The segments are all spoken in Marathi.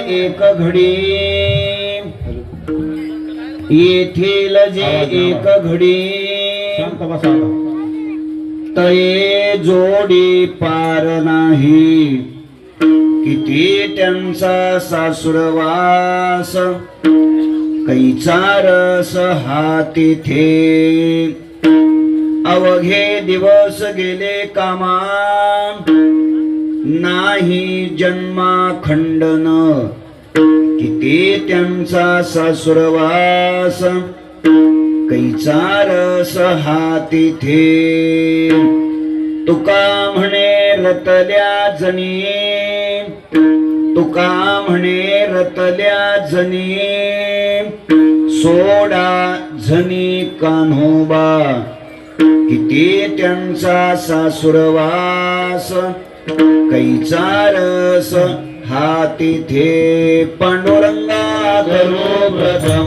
एक घडी येथील जे एक घडी शांत बसा आता. तये जोडी पार नाही किती त्यांचा सासुरवास कैचा रस हा तिथे अवघे दिवस गेले कामा नाही जन्मा खंडन किती त्यांचा सासुरवास कैचा रस हा तिथे तुका म्हणे रतल्या जनी तुका म्हणे रतल्या जनी सोडा जनी कान्होबा किती त्यांचा सासुरवास कैचा रस हा तिथे पांडुरंगा करो प्रथम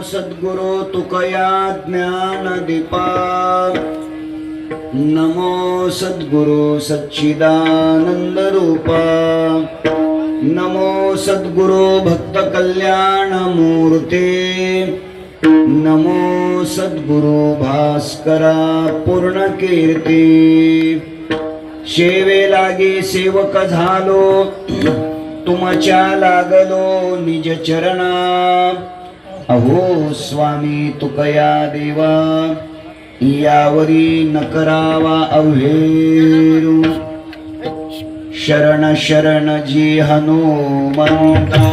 सद्गुरु तुकया ज्ञान दीपा नमो सद्गुरु सच्चिदानंद रूपा नमो सद्गुरु भक्त कल्याण मूर्ते नमो सद्गुरु भास्करा पूर्ण कीर्ती सेवे लागे सेवक झालो तुमच्या लागलो निज चरणा अहो स्वामी तुकया देवा यावरी न करावा अव्हेरू शरण शरण जी हनुमंता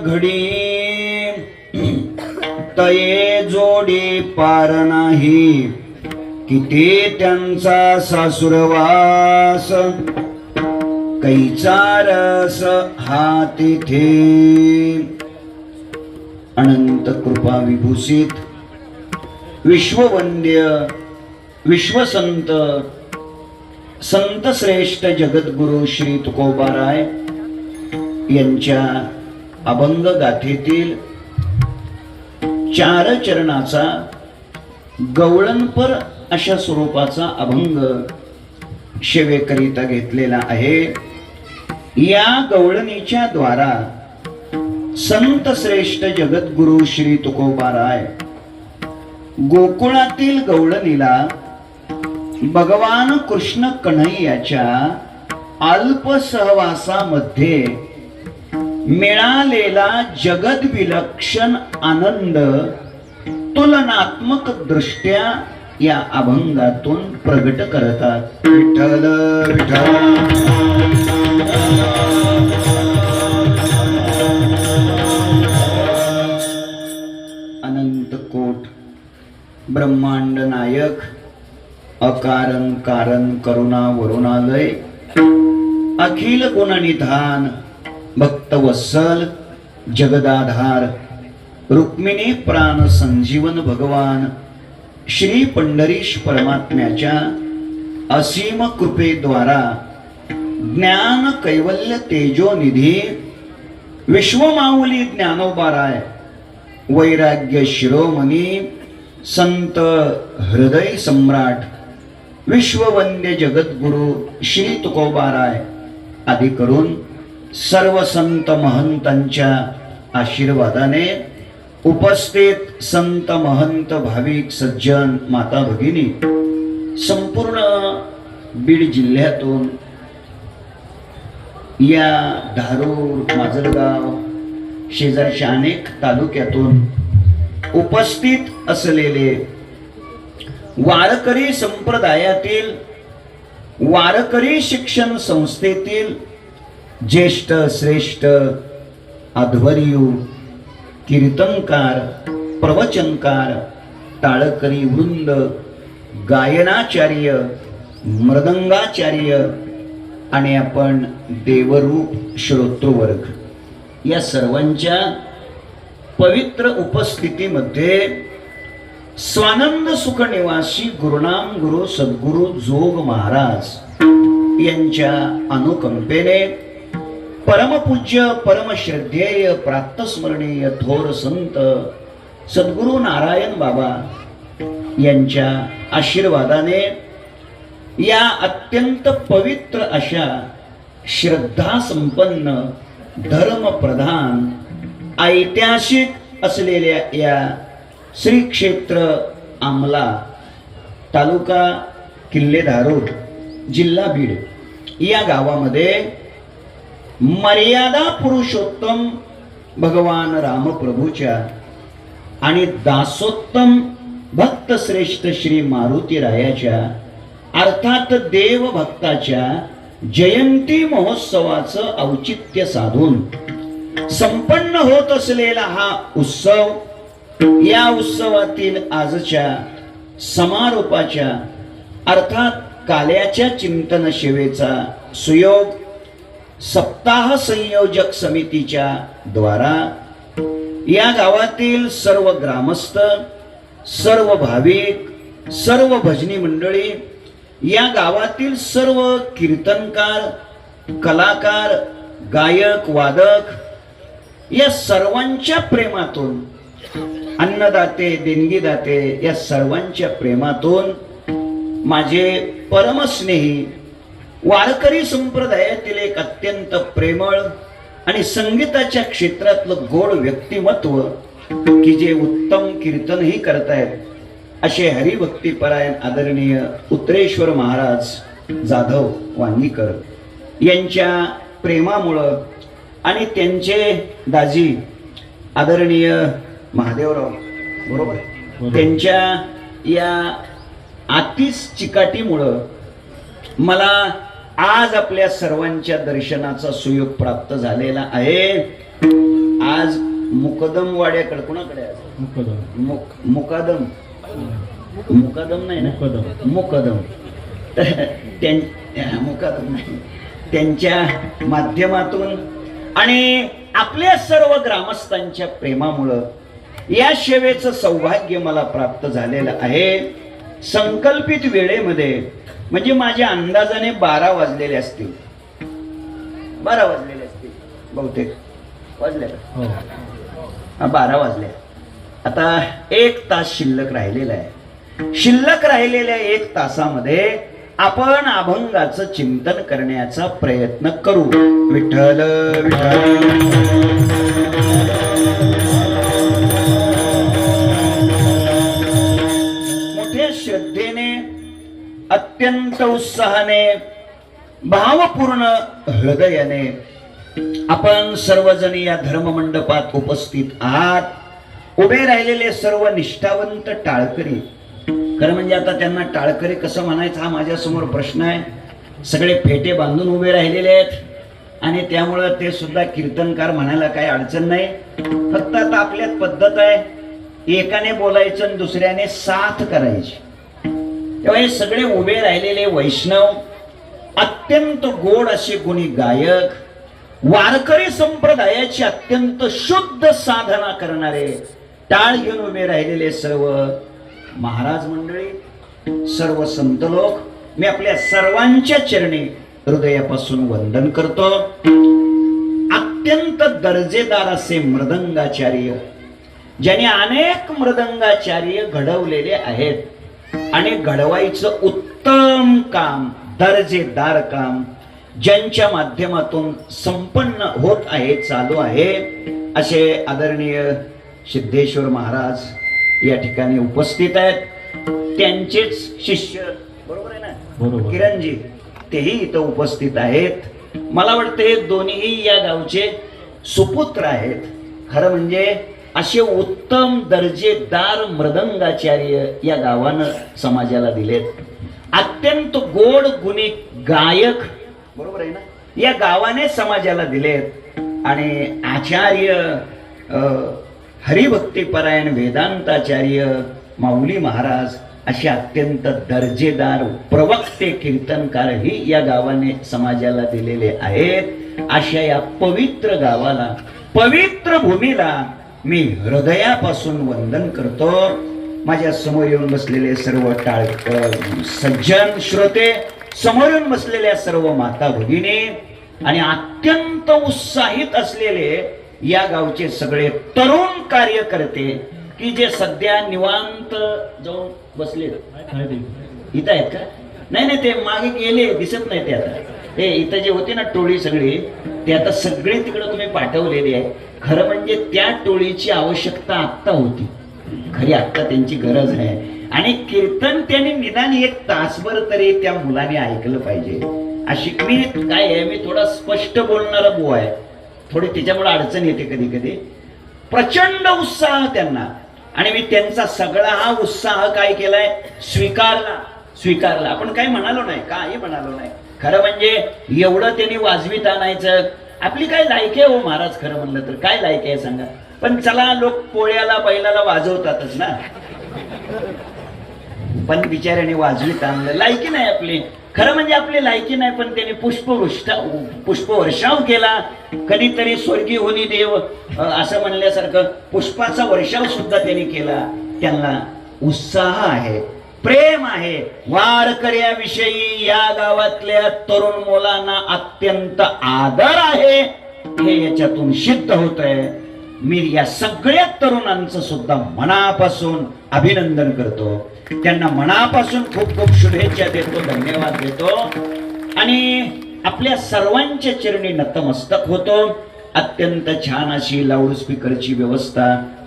घडी तये जोडी पार नाही किती त्यांचा सासुरवास कैचा रस हा तिथे अनंत कृपा विभूषित विश्ववंद्य विश्वसंत संत श्रेष्ठ जगद्गुरु श्री तुकोबाराय यांच्या अभंग गाथेतील 4 चरणाचा गवळणपर अशा स्वरूपाचा अभंग सेवेकरिता घेतलेला आहे। या गवळणीच्या द्वारा संत श्रेष्ठ जगद्गुरु श्री तुकोबाराय गोकुळातील गवळणीला भगवान कृष्ण कन्हैयाच्या अल्प सहवासामध्ये मिळालेला जगद विलक्षण आनंद तुलनात्मक दृष्ट्या या अभंगातून प्रगट करतात। विठ्ठल विठ्ठल ब्रह्मांड नायक अकारण कारण करुणा वरुणालय अखिल गुणनिधान भक्तवत्सल जगदाधार रुक्मिणी प्राण संजीवन भगवान श्री पंढरीश परमात्म्याच्या असीम कृपेद्वारा ज्ञान कैवल्य तेजोनिधी विश्वमाऊली ज्ञानोबाराय वैराग्य शिरोमणी संत हृदय सम्राट विश्ववंद्य जगद्गुरु श्री तुकोबाराय आदी करून सर्व संत महंतांच्या आशीर्वादाने उपस्थित संत महंत भाविक सज्जन माता भगिनी संपूर्ण बीड जिल्ह्यातून या धारूर माजलगाव शेजारच्या अनेक तालुक्यातून उपस्थित असलेले वारकरी संप्रदायातील वारकरी शिक्षण संस्थेतील ज्येष्ठ श्रेष्ठ अध्वर्यू कीर्तनकार प्रवचनकार टाळकरी वृंद गायनाचार्य मृदंगाचार्य आणि आपण देवरूप श्रोतृवर्ग या सर्वांच्या पवित्र उपस्थितीमध्ये स्वानंद सुख निवासी गुरुनाम गुरु सद्गुरु जोग महाराज यांच्या अनुकंपेने परमपूज्य परमश्रद्धेय प्रातस्मरणीय थोर संत सद्गुरु नारायण बाबा यांच्या आशीर्वादाने या अत्यंत पवित्र अशा श्रद्धा संपन्न धर्मप्रधान ऐतिहासिक असलेल्या या श्री क्षेत्र आमला तालुका किल्ले धारूर जिल्हा बीड या गावामध्ये मर्यादा पुरुषोत्तम भगवान रामप्रभूच्या आणि दासोत्तम भक्त श्रेष्ठ श्री मारुती रायाच्या अर्थात देव भक्ताच्या जयंती महोत्सवाचं औचित्य साधून संपन्न होत असलेला हा उत्सव या उत्सवातील आजच्या समारोपाच्या अर्थात काल्याच्या चिंतन सेवेचा सुयोग सप्ताह संयोजक समितीच्या द्वारा या गावातील सर्व ग्रामस्थ सर्व भाविक सर्व भजनी मंडळी या गावातील सर्व कीर्तनकार कलाकार गायक वादक या सर्वांच्या प्रेमातून अन्नदाते देणगीदाते या सर्वांच्या प्रेमातून माझे परमस्नेही वारकरी संप्रदायातील एक अत्यंत प्रेमळ आणि संगीताच्या क्षेत्रातलं गोड व्यक्तिमत्व की जे उत्तम कीर्तनही करतायत असे हरिभक्तीपरायण आदरणीय उत्तरेश्वर महाराज जाधव वांगीकर यांच्या प्रेमामुळं आणि त्यांचे दाजी आदरणीय महादेवराव बरोबर त्यांच्या या आतिश चिकाटीमुळं मला आज आपल्या सर्वांच्या दर्शनाचा सुयोग प्राप्त झालेला आहे. आज मुकदम वाड्याकडे कोणाकडे मुकादम मुकादम नाही ना मुकदम मुकादम नाही त्यांच्या माध्यमातून आणि आपल्या सर्व ग्रामस्थांच्या प्रेमामुळं या सेवेचं सौभाग्य मला प्राप्त झालेलं आहे. संकल्पित वेळेमध्ये म्हणजे माझ्या अंदाजाने 12 वाजलेले असतील 12 वाजलेले असतील बहुतेक वाजले का 12 वाजले. आता 1 तास शिल्लक राहिलेला आहे. शिल्लक राहिलेल्या 1 तासामध्ये आपण अभंगाचं चिंतन करण्याचा प्रयत्न करू. विठ्ठल विठ्ठल मोठ्या श्रद्धेने अत्यंत उत्साहाने भावपूर्ण हृदयाने आपण सर्वजण या धर्ममंडपात उपस्थित आहात. उभे राहिलेले सर्व निष्ठावंत टाळकरी, खरं म्हणजे आता त्यांना टाळकरी कसं म्हणायचं हा माझ्या समोर प्रश्न आहे. सगळे फेटे बांधून उभे राहिलेले आहेत आणि त्यामुळं ते सुद्धा कीर्तनकार म्हणायला काही अडचण नाही. फक्त आता आपल्यात पद्धत आहे एकाने बोलायचं आणि दुसऱ्याने साथ करायची. तेव्हा हे सगळे उभे राहिलेले वैष्णव, अत्यंत गोड असे गुणी गायक, वारकरी संप्रदायाची अत्यंत शुद्ध साधना करणारे, टाळ घेऊन उभे राहिलेले सर्व महाराज मंडळी, सर्व संत लोक, मी आपल्या सर्वांच्या चरणी हृदयापासून वंदन करतो. अत्यंत दर्जेदार असे मृदंगाचार्य, ज्यांनी अनेक मृदंगाचार्य घडवलेले आहेत आणि घडवायचं उत्तम काम, दर्जेदार काम ज्यांच्या माध्यमातून संपन्न होत आहे, चालू आहे, असे आदरणीय सिद्धेश्वर महाराज या ठिकाणी उपस्थित आहेत. त्यांचेच शिष्य, बरोबर आहे ना, बरोबर. किरणजी, तेही इथं उपस्थित आहेत. मला वाटतं हे दोन्ही या गावचे सुपुत्र आहेत. खरं म्हणजे असे उत्तम दर्जेदार मृदंगाचार्य या गावानं समाजाला दिलेत. अत्यंत गोड गुणी गायक, बरोबर आहे ना, या गावाने समाजाला दिलेत. आणि आचार्य हरिभक्तीपरायण वेदांताचार्य माऊली महाराज असे अत्यंत दर्जेदार प्रवक्ते कीर्तनकारही या गावाने समाजाला दिलेले आहेत. अशा या पवित्र गावाला, पवित्र भूमीला मी हृदयापासून वंदन करतो. माझ्या समोर येऊन बसलेले सर्व सज्जन श्रोते, समोर येऊन बसलेल्या सर्व माता भगिनी आणि अत्यंत उत्साहित असलेले या गावचे सगळे तरुण कार्यकर्ते की जे सध्या निवांत जाऊन बसले. इथं आहेत का? नाही नाही, ते मागे गेले, दिसत नाही. ते आता ते इथं जे होते ना टोळी सगळी, ते आता सगळे तिकडे तुम्ही पाठवलेले आहे. खरं म्हणजे त्या टोळीची आवश्यकता आत्ता होती, खरी आत्ता त्यांची गरज आहे. आणि कीर्तन त्यांनी निदान एक तासभर तरी त्या मुलाने ऐकलं पाहिजे. अशी मी काय आहे, मी थोडा स्पष्ट बोलणारा बुवा आहे, थोडी त्याच्यामुळे अडचण येते कधी कधी. प्रचंड उत्साह त्यांना, आणि मी त्यांचा सगळा हा उत्साह काय केलाय, स्वीकारला. आपण काही म्हणालो नाही, काही म्हणालो नाही. खरं म्हणजे एवढं त्यांनी वाजवीत आणायचं, आपली काय लायकी आहे हो महाराज, खरं म्हणलं तर काय लायकी आहे सांगा. पण चला, लोक पोळ्याला बैलाला वाजवतातच ना, पण बिचाऱ्याने वाजवीत आणलं. लायकी नाही आपली, खरं म्हणजे आपली लायकी नाही. पण त्यांनी पुष्पवर्षाव केला. कधीतरी स्वर्गीय होनी देव असं म्हणल्यासारखं पुष्पाचा वर्षाव सुद्धा त्यांनी केला. त्यांना उत्साह आहे, प्रेम आहे. वारकऱ्याविषयी या गावातल्या तरुण मुलांना अत्यंत आदर आहे, हे याच्यातून सिद्ध होत आहे. मी या सगळ्या तरुणांचं सुद्धा मनापासून अभिनंदन करतो, त्यांना मनापासून खूप खूप शुभेच्छा देतो, धन्यवाद देतो. आणि आपल्या सर्वांच्या चरणी नतमस्तक होतो. अत्यंत छान अशी लाऊडस्पीकरची व्यवस्था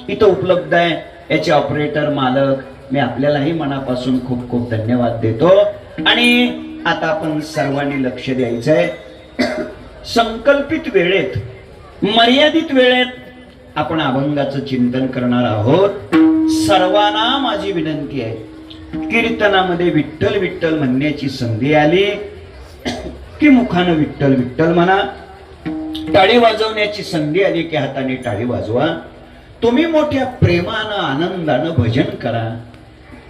इथं उपलब्ध आहे. याचे ऑपरेटर मालक, मी आपल्यालाही मनापासून खूप खूप धन्यवाद देतो. आणि आता आपण सर्वांनी लक्ष द्यायचं आहे. संकल्पित वेळेत, मर्यादित वेळेत आपण अभंगाचं चिंतन करणार आहोत. सर्वांना माझी विनंती आहे, कीर्तनामध्ये विठ्ठल विठ्ठल म्हणण्याची संधी आली की मुखानं विठ्ठल विठ्ठल म्हणा. टाळी वाजवण्याची संधी आली की हाताने टाळी वाजवा. तुम्ही मोठ्या प्रेमानं आनंदानं भजन करा.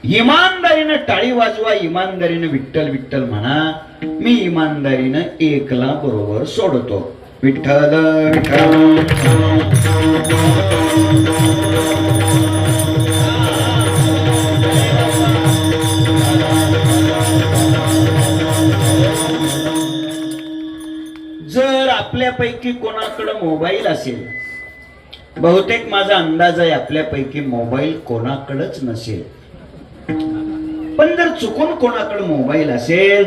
इमानदारीनं टाळी वाजवा, इमानदारीनं विठ्ठल विठ्ठल म्हणा. मी इमानदारीनं एकला बरोबर सोडतो. विठ्ठल विठ्ठल. जर आपल्यापैकी कोणाकडे मोबाईल असेल, बहुतेक माझा अंदाज आहे आपल्यापैकी मोबाईल कोणाकडेच नसेल, पण जर चुकून कोणाकडे मोबाईल असेल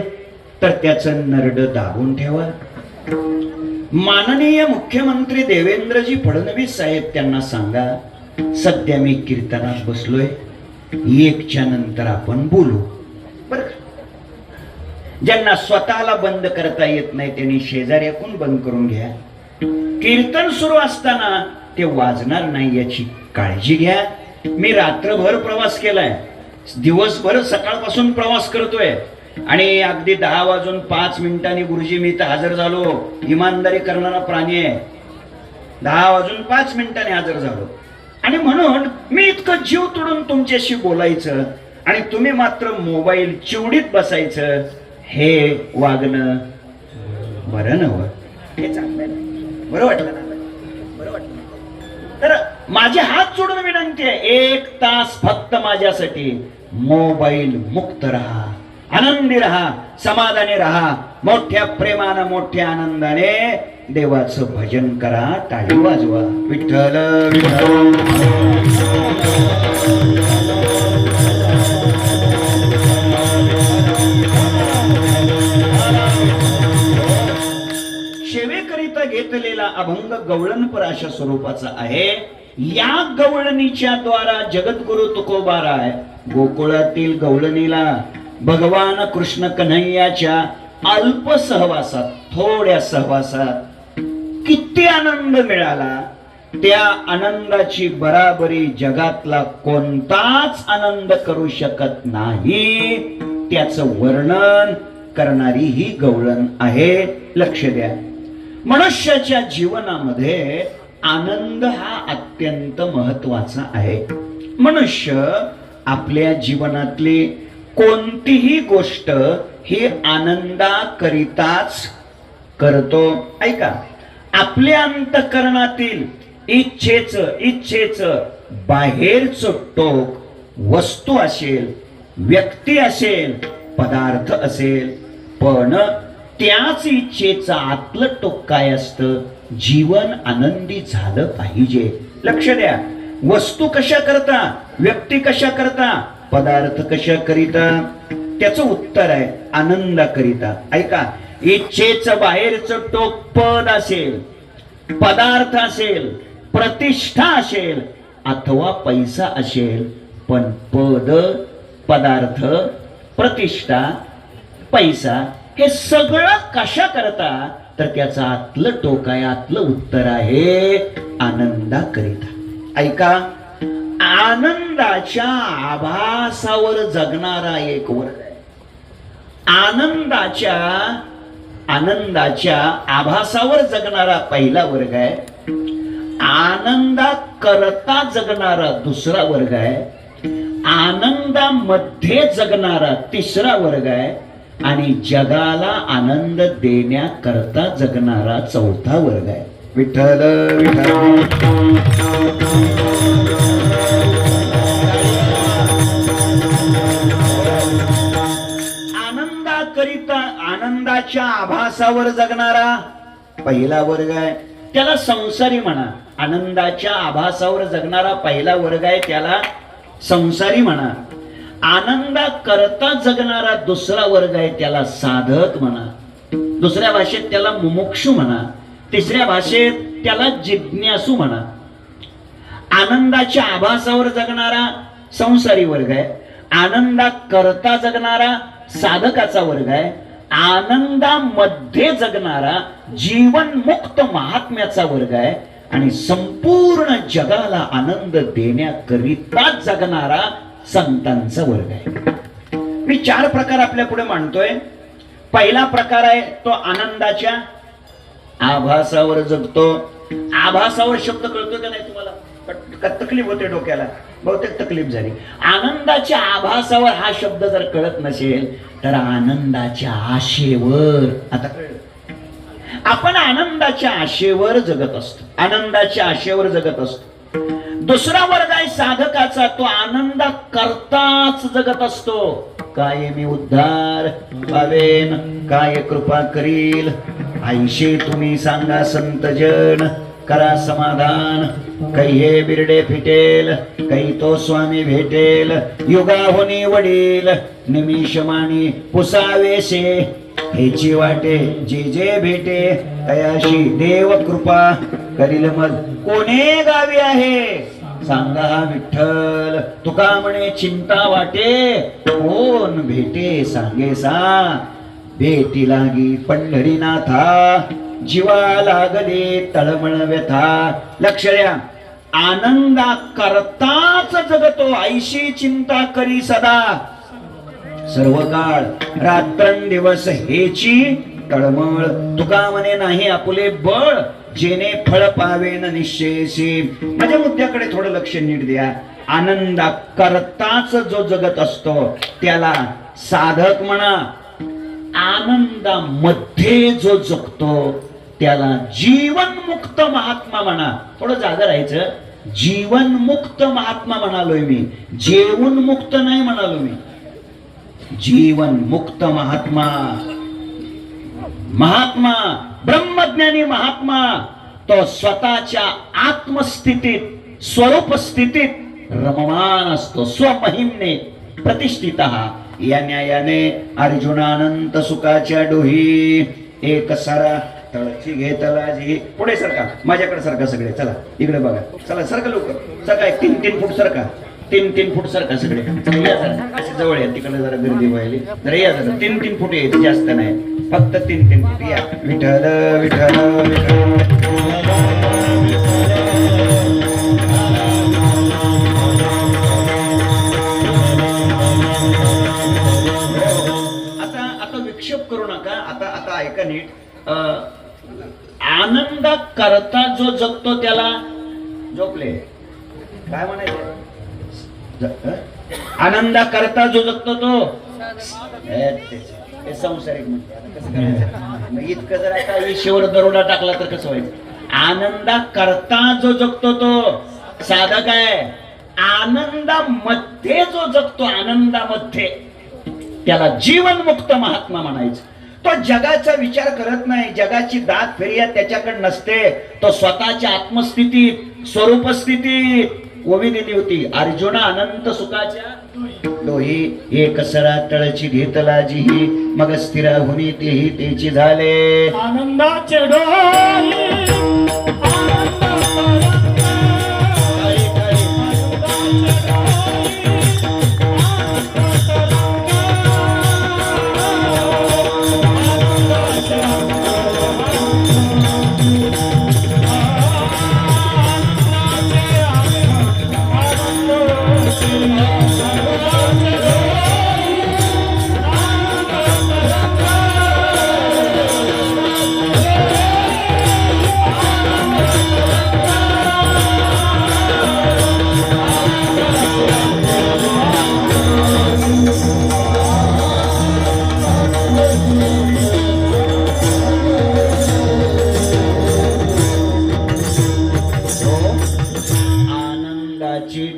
तर त्याचं नरड दाबून ठेवा. माननीय मुख्यमंत्री देवेंद्रजी फडणवीस साहेब त्यांना सांगा, सध्या मी कीर्तनात बसलोय, 1च्या नंतर आपण बोलू. बरं, ज्यांना स्वतःला बंद करता येत नाही त्यांनी शेजाऱ्याकडून बंद करून घ्या. कीर्तन सुरू असताना ते वाजणार नाही याची काळजी घ्या. मी रात्रभर प्रवास केलाय, दिवसभर सकाळपासून प्रवास करतोय आणि अगदी 10:05 गुरुजी मी इथं हजर झालो. इमानदारी करणारा प्राणी आहे. 10:05 हजर झालो आणि म्हणून मी इतकं जीव तोडून तुमच्याशी बोलायचं आणि तुम्ही मात्र मोबाईल चिवडीत बसायचं, हे वागणं बरं नव्ह, हे चांगलं नाही. बरं वाटलं ना? बरं वाटलं. तर माझे हात जोडून विनंती आहे, 1 तास फक्त माझ्यासाठी मोबाईल मुक्त राहा, आनंदी राहा, समाधानी राहा, मोठ्या प्रेमानं मोठ्या आनंदाने देवाचं भजन करा, टाळी वाजवा. विठ्ठल विठ्ठल. सेवेकरिता घेतलेला अभंग गवळणपर अशा स्वरूपाचा आहे. या गवळणीच्या द्वारा जगद्गुरु तुकोबाराय गोकुळातील गवळणीला भगवान कृष्ण कन्हैयाच्या अल्प सहवासात, थोड्या सहवासात किती आनंद मिळाला. त्या आनंदाची बराबरी जगातला कोणताच आनंद करू शकत नाही. त्याचं वर्णन करणारी ही गवळण आहे. लक्ष द्या, मनुष्याच्या जीवनामध्ये आनंद हा अत्यंत महत्वाचा आहे. मनुष्य आपल्या जीवनातली कोणतीही गोष्ट ही आनंदाकरिताच करतो. ऐका, आपल्या अंतःकरणातील इच्छेच बाहेरचं टोक वस्तू असेल, व्यक्ती असेल, पदार्थ असेल, पण त्याच इच्छेचा आतलं टोक काय असतं? जीवन आनंदी झालं पाहिजे. लक्ष द्या, वस्तू कशा करता, व्यक्ती कशा करता, पदार्थ कशा करिता? त्याचं उत्तर आहे आनंदाकरिता. ऐका, इच्छेचं बाहेरचं टोक पद असेल, पदार्थ असेल, प्रतिष्ठा असेल अथवा पैसा असेल, पण पद, पदार्थ, प्रतिष्ठा, पैसा हे सगळं कशा करता? तर त्याचं आतलं टोक आहे, आतलं उत्तर आहे आनंदाकरिता. ऐका, आनंदाच्या आभासावर जगणारा एक वर्ग आहे. आनंदाच्या आभासावर जगणारा पहिला वर्ग आहे. आनंदाकरता जगणारा दुसरा वर्ग आहे. आनंदामध्ये जगणारा तिसरा वर्ग आहे. आणि जगाला आनंद देण्याकरता जगणारा चौथा वर्ग आहे. विठ्ठल विठ्ठल. आनंदाकरिता, आनंदाच्या आभासावर जगणारा पहिला वर्ग आहे, त्याला संसारी म्हणा. आनंदाच्या आभासावर जगणारा पहिला वर्ग आहे, त्याला संसारी म्हणा. आनंदाकरता जगणारा दुसरा वर्ग आहे, त्याला साधक म्हणा. दुसऱ्या भाषेत त्याला मुमुक्षु म्हणा. तिसऱ्या भाषेत त्याला जिज्ञासू म्हणा. आनंदाच्या आभासावर जगणारा संसारी वर्ग आहे. आनंदाकरता जगणारा साधकाचा वर्ग आहे. आनंदामध्ये जगणारा जीवनमुक्त महात्म्याचा वर्ग आहे. आणि संपूर्ण जगाला आनंद देण्याकरिता जगणारा संतांचा वर्ग आहे. मी 4 प्रकार आपल्या पुढे मांडतोय. पहिला प्रकार आहे तो आनंदाच्या आभासावर जगतो. आभासावर शब्द कळतो का नाही तुम्हाला? तकलीफ होते डोक्याला, बहुतेक तकलीफ झाली. आनंदाच्या आभासावर हा शब्द जर कळत नसेल तर आनंदाच्या आशेवर. आता आपण आनंदाच्या आशेवर जगत असतो, आनंदाच्या आशेवर जगत असतो. दुसरा वर्ग आहे साधकाचा, तो आनंद करताच जगत असतो. काय मी उद्धार पावेन, काय कृपा करील, ऐशे तुम्ही सांगा संतजन, करा समाधान, काही हे बिरडे फिटेल, काही तो स्वामी भेटेल, युगाहुनी वडील, निमिषमानी पुसावेसे, हेची वाटे जे जे भेटे, तयाशी देव कृपा करील मग. कोणे गावी आहे सांगा हा विठ्ठल, तुका म्हणे चिंता वाटे, कोण भेटे सांगे सा, भेटी लागी पंढरीनाथा, जीवा लागले तळमळ व्यथा. लक्ष द्या, आनंदा करताच जगतो, ऐशी चिंता करी सदा, सर्व काळ रात्रंदिवस हेची तळमळ. तुका म्हणे नाही आपुले बळ, जेणे फळ पावेन निश्चयसी. माझ्या मुद्द्याकडे थोडं लक्ष नीट द्या. आनंदा करताच जो जगत असतो त्याला साधक म्हणा. आनंदामध्ये जो जगतो त्याला जीवनमुक्त महात्मा म्हणा. थोडं जागा राहायचं. जीवनमुक्त महात्मा म्हणालोय मी, जेवून मुक्त नाही म्हणालो मी. जीवनमुक्त महात्मा, महात्मा ब्रह्मज्ञानी महात्मा तो स्वतःच्या आत्मस्थितीत स्वरूप स्थितीत रममान असतो. स्वमहिमने प्रतिष्ठित. या न्यायाने अर्जुनानंत सुखाच्या डोही एक सारा तळची घेतला जी. पुढे सरका, माझ्याकडे सरका सगळे. चला इकडे बघा. चला सरका लवकर. सरका 3-3 फूट सरका. 3-3 फूट सरका सगळे. या जरा असे जवळ या. तिकडे जरा गर्दी व्हायली. जरा या जरा 3-3 फूट यायचं, जास्त नाही. फक्त 3-3 फूट या. विठ्ठल विठ्ठल विठ्ठल. आता विक्षेप करू नका. आता ऐका नीट. आनंद करता जो जगतो त्याला झोपले काय म्हणायचं. आनंदा करता जो जगतो तो हे संसारिक म्हणते. आता कसं करायचं. मग इतकं जर आता ईश्वर दरोडा टाकला तर कसं व्हायचं. आनंदा करता जो जगतो तो साधक आहे. आनंदामध्ये जो जगतो आनंदामध्ये त्याला जीवनमुक्त महात्मा म्हणायचं. तो जगाचा विचार करत नाही. जगाची दात फेरिया त्याच्याकडे नसते. तो स्वतःच्या आत्मस्थितीत स्वरूप स्थितीत ओवी दिली होती. अर्जुना अनंत सुखाच्या डोही एक सरा तळची घेतला जीही मग स्थिर होणी तेही तेची झाले. आनंदाचे डोही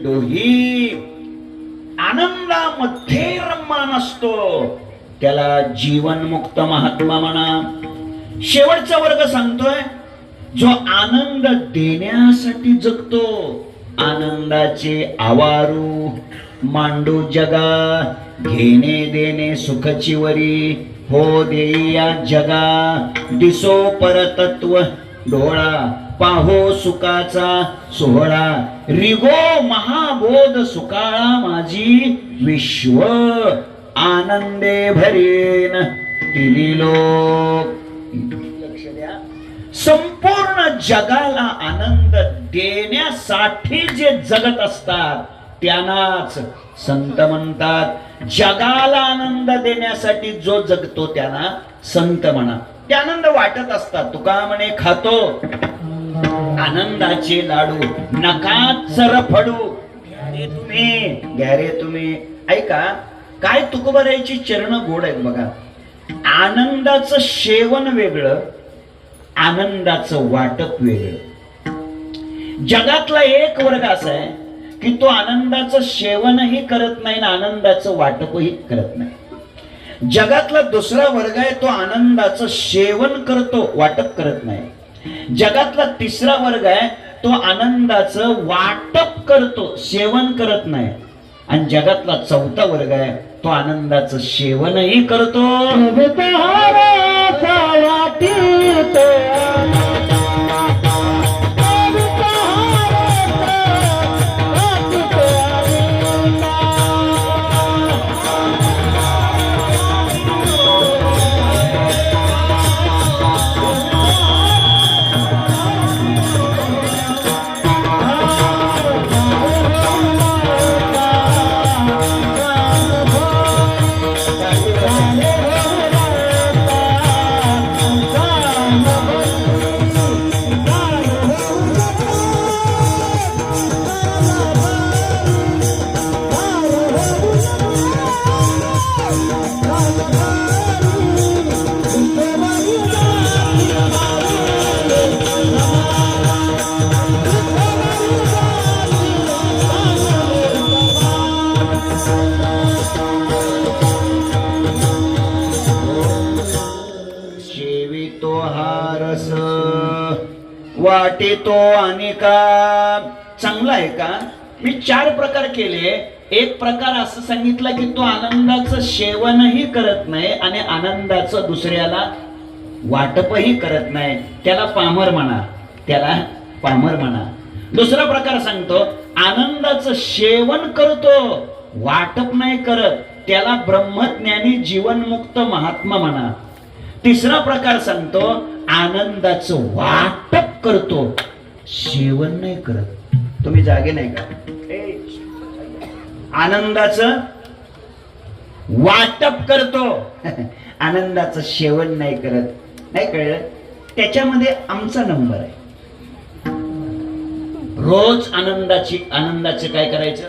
डोही आनंदामध्ये रममान असतो त्याला जीवनमुक्त महात्मा म्हणा. शेवटचा वर्ग सांगतोय जो आनंद देण्यासाठी जगतो. आनंदाचे आवारू मांडू जगा घेणे देणे सुखची वरी हो देई या जगा दिसो परतत्व डोळा पाहो सुखाचा सोहळा रिगो महाबोध सुकाळा माझी विश्व आनंदे भरेन तिली लोक. लक्ष द्या. संपूर्ण जगाला आनंद देण्यासाठी जे जगत असतात त्यांनाच संत म्हणतात. जगाला आनंद देण्यासाठी जो जगतो त्यांना संत म्हणा. ते आनंद वाटत असतात. तुका म्हणे खातो आनंदाचे लाडू नका चरफडू घ्या रे तुम्ही. ऐका काय तुकोबारायची चरण गोड आहेत बघा. आनंदाचं सेवन वेगळं आनंदाचं वाटप वेगळं. जगातला एक वर्ग असा आहे की तो आनंदाचं सेवनही करत नाही आणि आनंदाचं वाटपही करत नाही. जगातला दुसरा वर्ग आहे तो आनंदाचं सेवन करतो वाटप करत नाही. जगातला तिसरा वर्ग आहे तो आनंदाचं वाटप करतो सेवन करत नाही. आणि जगातला चौथा वर्ग आहे तो आनंदाचं सेवनही करतो. वाटितो आणि का चांगला आहे का? मी 4 प्रकार केले. एक प्रकार असं सांगितलं की तो आनंदाचं सेवनही करत नाही आणि आनंदाचं दुसऱ्याला वाटपही करत नाही, त्याला पामर म्हणा, त्याला पामर म्हणा. दुसरा प्रकार सांगतो, आनंदाचं सेवन करतो, वाटप नाही करत, त्याला ब्रह्मज्ञानी जीवनमुक्त महात्मा म्हणा. तिसरा प्रकार सांगतो, आनंदाचं वाटप करतो, सेवन नाही करत. तुम्ही जागे नाही का? आनंदाचं वाटप करतो, आनंदाचं सेवन नाही करत. नाही कळलं? त्याच्यामध्ये आमचा नंबर आहे. रोज आनंदाचे काय करायचं?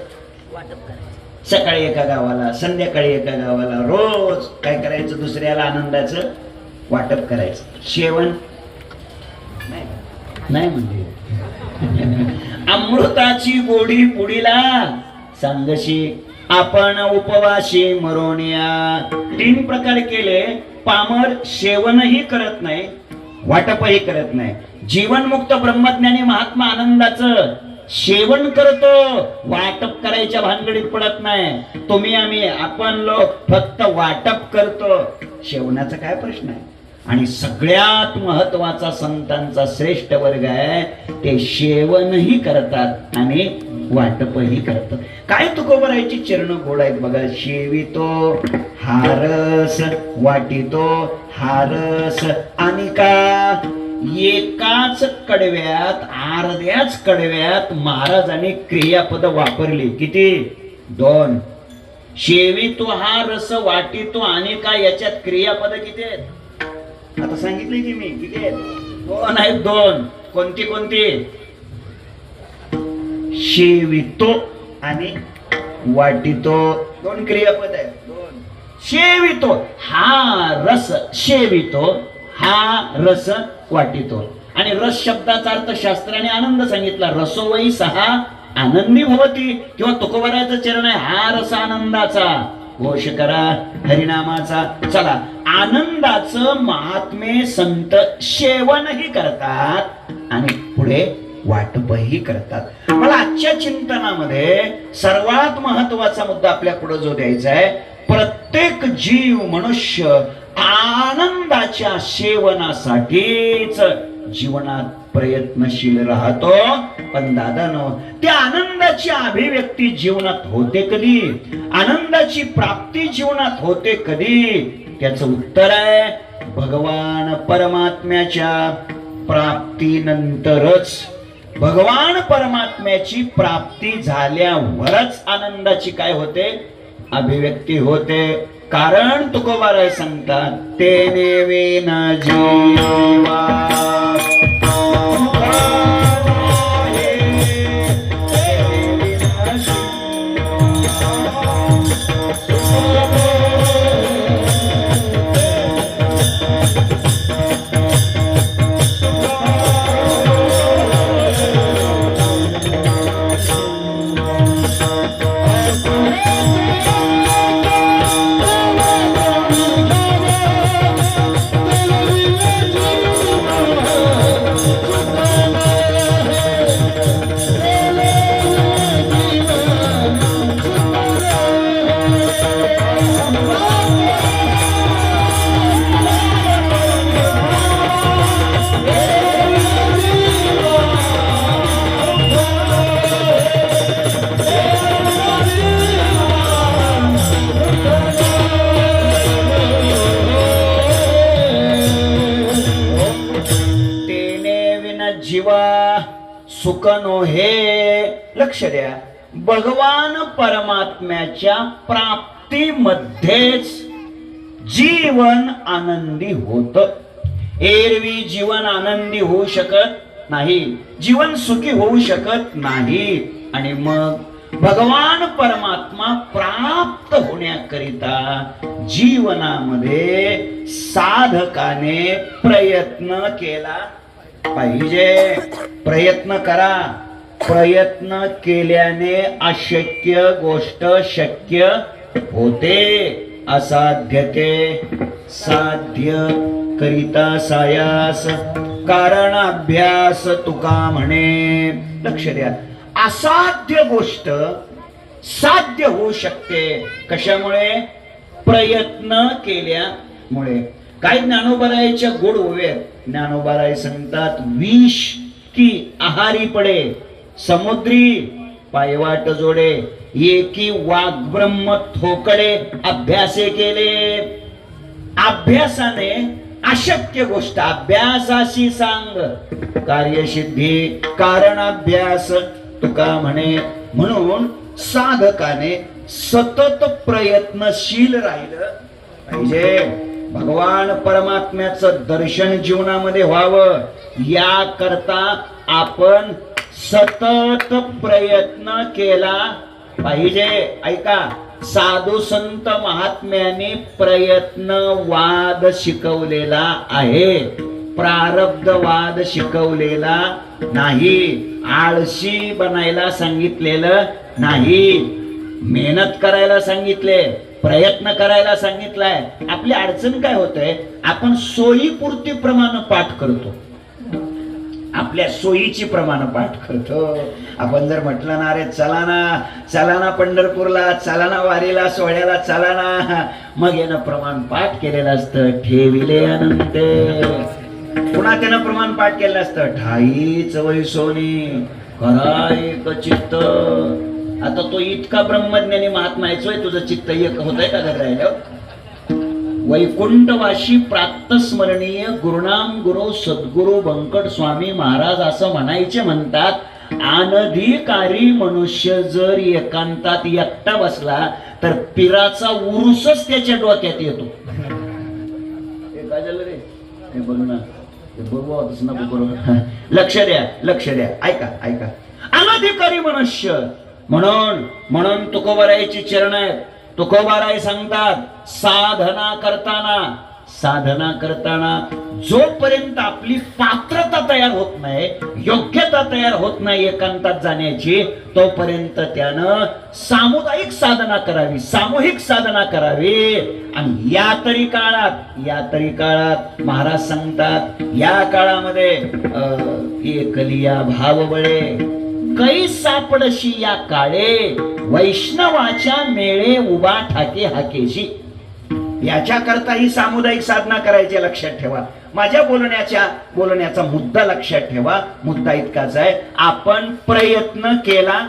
वाटप करायचं. सकाळी एका गावाला, संध्याकाळी एका गावाला, रोज काय करायचं? दुसऱ्याला आनंदाचं वाटप करायचं. सेवन नाही म्हणजे अमृताची गोडी पुढीला सांगशी, आपण उपवाशी मरोनिया. 3 प्रकार केले. पामर सेवनही करत नाही, वाटपही करत नाही. जीवनमुक्त ब्रह्मज्ञानी महात्मा आनंदाचं सेवन करतो, वाटप करायच्या भानगडीत पडत नाही. तुम्ही आम्ही आपण लोक फक्त वाटप करतो, सेवनाचा काय प्रश्न आहे? आणि सगळ्यात महत्वाचा संतांचा श्रेष्ठ वर्ग आहे, ते सेवनही करतात आणि वाटपही करतात. काय तुकोबरायची चरण गोड आहेत बघा. शेवितो हारस, वाटितो हारस आणि का. एकाच कडव्यात, अर्ध्याच कडव्यात महाराजांनी क्रियापद वापरली. किती? 2. शेवितो हा रस, वाटितो आणि का, याच्यात क्रियापद किती आहेत? आता सांगितले की मी किती आहेत? 2 आहेत. 2 कोणती कोणती? शेवितो आणि वाटितो, 2 क्रियापद आहेत. 2. शेवितो हा रस, शेवितो हा रस, वाटितो. आणि रस शब्दाचा अर्थ शास्त्राने आनंद सांगितला. रसोवई सहा आनंदी भवती, किंवा तुकोबरायचं चरण आहे, हा रस आनंदाचा, घोष करा हरिनामाचा. चला, आनंदाचं महात्मे संत सेवनही करतात आणि पुढे वाटपही करतात. मला आजच्या चिंतनामध्ये सर्वात महत्वाचा मुद्दा आपल्या पुढे जो द्यायचा आहे, प्रत्येक जीव मनुष्य आनंदाच्या सेवनासाठीच जीवनात प्रयत्नशील राहतो. पण दादानो, त्या आनंदाची अभिव्यक्ती जीवनात होते कधी? आनंदाची प्राप्ती जीवनात होते कधी? त्याचं उत्तर आहे भगवान परमात्म्याच्या प्राप्तीनंतरच. भगवान परमात्म्याची प्राप्ती झाल्यावरच आनंदाची काय होते? अभिव्यक्ती होते. कारण तुकोबाराय सांगतात, तेने विना जीवा जीवा सुखनो. हे लक्ष द्या, भगवान परमात्म्याच्या प्राप्तीमध्येच जीवन आनंदी होत. एरवी जीवन आनंदी होऊ शकत नाही, जीवन सुखी होऊ शकत नाही. आणि मग भगवान परमात्मा प्राप्त होण्याकरिता जीवनामध्ये साधकाने प्रयत्न केला पाहिजे. प्रयत्न करा. प्रयत्न केल्याने अशक्य गोष्ट शक्य होते. असाध्य ते साध्य करिता सायास कारण अभ्यास तुका म्हणे. लक्ष द्या, असाध्य गोष्ट साध्य होऊ शकते. कशामुळे? प्रयत्न केल्यामुळे. काही ज्ञानोबारायच्या गोड ओव्या. ज्ञानोबाराय सांगतात, विष की आहारी पडे, समुद्री पायवाट जोडे, एकी वाघ ब्रह्म थोकडे अभ्यासे केले. अभ्यासाने अशक्य गोष्ट अभ्यासाशी सांग कार्यसिद्धी. कारण अभ्यास तुका म्हणे. म्हणून साधकाने सतत प्रयत्नशील राहिलं पाहिजे. भगवान परमात्म्याचं दर्शन जीवनामध्ये व्हावं या करता आपण सतत प्रयत्न केला पाहिजे. ऐका, साधू संत महात्म्यांनी प्रयत्नवाद शिकवलेला आहे, प्रारब्धवाद शिकवलेला नाही. आळशी बनायला सांगितलेलं नाही, मेहनत करायला सांगितले, प्रयत्न करायला सांगितलाय. आपली अडचण काय होतंय, आपण सोयीपुरती प्रमाण पाठ करतो, आपल्या सोयीची प्रमाण पाठ करतो. आपण जर म्हटलं ना, अरे चला ना पंढरपूरला, चला ना वारीला, सोहळ्याला चला ना, मग यानं प्रमाण पाठ केलेलं असतं. ठेविले अनंत. पुन्हा त्यानं प्रमाण पाठ केलेलं असतं. ठाईच वैसोनी करा एक चित्त. आता तो इतका ब्रह्मज्ञानी महात्मा आहे, तुझं चित्त एक होत आहे का घर राहिल्यावर? वैकुंठवाशी प्रातस्मरणीय गुरुनाम गुरु सद्गुरु बंकट स्वामी महाराज असं म्हणायचे. म्हणतात, अनधिकारी मनुष्य जर एकांतात एकटा बसला तर पिराचा उरूसच त्याच्या डोक्यात येतो. हे काय झालं रे? हे बघ ना, हे बघू ना बरोबर. लक्ष द्या, लक्ष द्या. ऐका ऐका, अनधिकारी मनुष्य. म्हणून तुकोबारायची चरण आहेत. तुकोबाराय सांगतात, साधना करताना जोपर्यंत आपली पात्रता तयार होत नाही, योग्यता तयार होत नाही एकांतात जाण्याची, तोपर्यंत त्यानं सामुदायिक साधना करावी, सामूहिक साधना करावी. आणि या तरी काळात महाराज सांगतात, या काळामध्ये एकलिया भाव बळे कै सापडशी या काळे, वैष्णवाच्या मेळे उभा ठाके हाकेशी. याच्या करता ही सामुदायिक साधना करायची. लक्षात ठेवा, माझ्या बोलण्याचा मुद्दा लक्षात ठेवा. मुद्दा इतकाच आहे, आपण प्रयत्न केला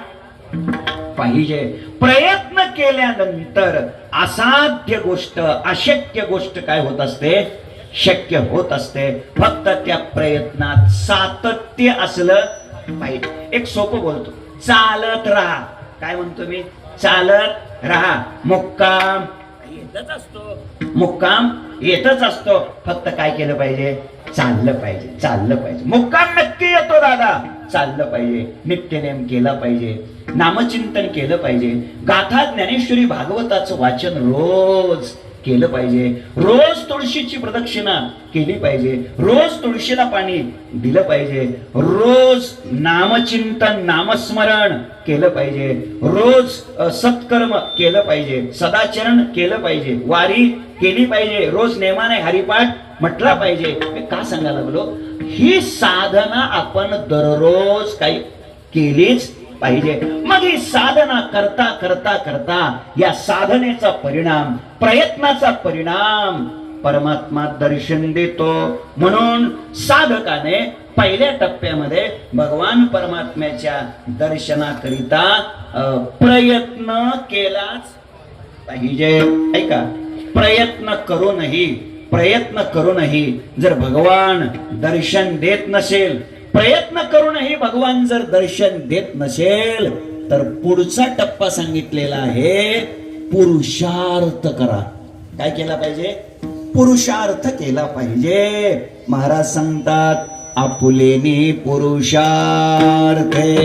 पाहिजे. प्रयत्न केल्यानंतर असाध्य गोष्ट, अशक्य गोष्ट काय होत असते? शक्य होत असते. फक्त त्या प्रयत्नात सातत्य असलं पाहिजे. एक सोपं बोलतो, चालत राहा. काय म्हणतो मी? चालत राहा. मुक्काम येतच असतो. फक्त काय केलं पाहिजे? चाललं पाहिजे. मुक्काम नक्की येतो दादा, चाललं पाहिजे. नित्यनेम केला पाहिजे, नामचिंतन केलं पाहिजे, गाथा ज्ञानेश्वरी भागवताचं वाचन रोज केलं पाहिजे, रोज तुळशीची प्रदक्षिणा केली पाहिजे, रोज तुळशीला पाणी दिलं पाहिजे, रोज नामचिंतन नामस्मरण केलं पाहिजे, रोज सत्कर्म केलं पाहिजे, सदाचरण केलं पाहिजे, वारी केली पाहिजे, रोज नेमाने हरिपाठ म्हटला पाहिजे. का सांगायला लागलो? ही साधना आपण दररोज काही केलीच पाहिजे. मग ही साधना करता या साधनेचा परिणाम, प्रयत्नाचा परिणाम परमात्मा दर्शन देतो. म्हणून साधकाने पहिल्या टप्प्यामध्ये भगवान परमात्म्याच्या दर्शनाकरिता प्रयत्न केलाच पाहिजे. ऐका, प्रयत्न करूनही जर भगवान दर्शन देत नसेल, प्रयत्न करूनही भगवान जर दर्शन देत नसेल, तर पुढचा टप्पा सांगितलेला आहे, पुरुषार्थ करा. काय केला पाहिजे? पुरुषार्थ केला पाहिजे. महाराज सांगतात, आपुलेनी पुरुषार्थे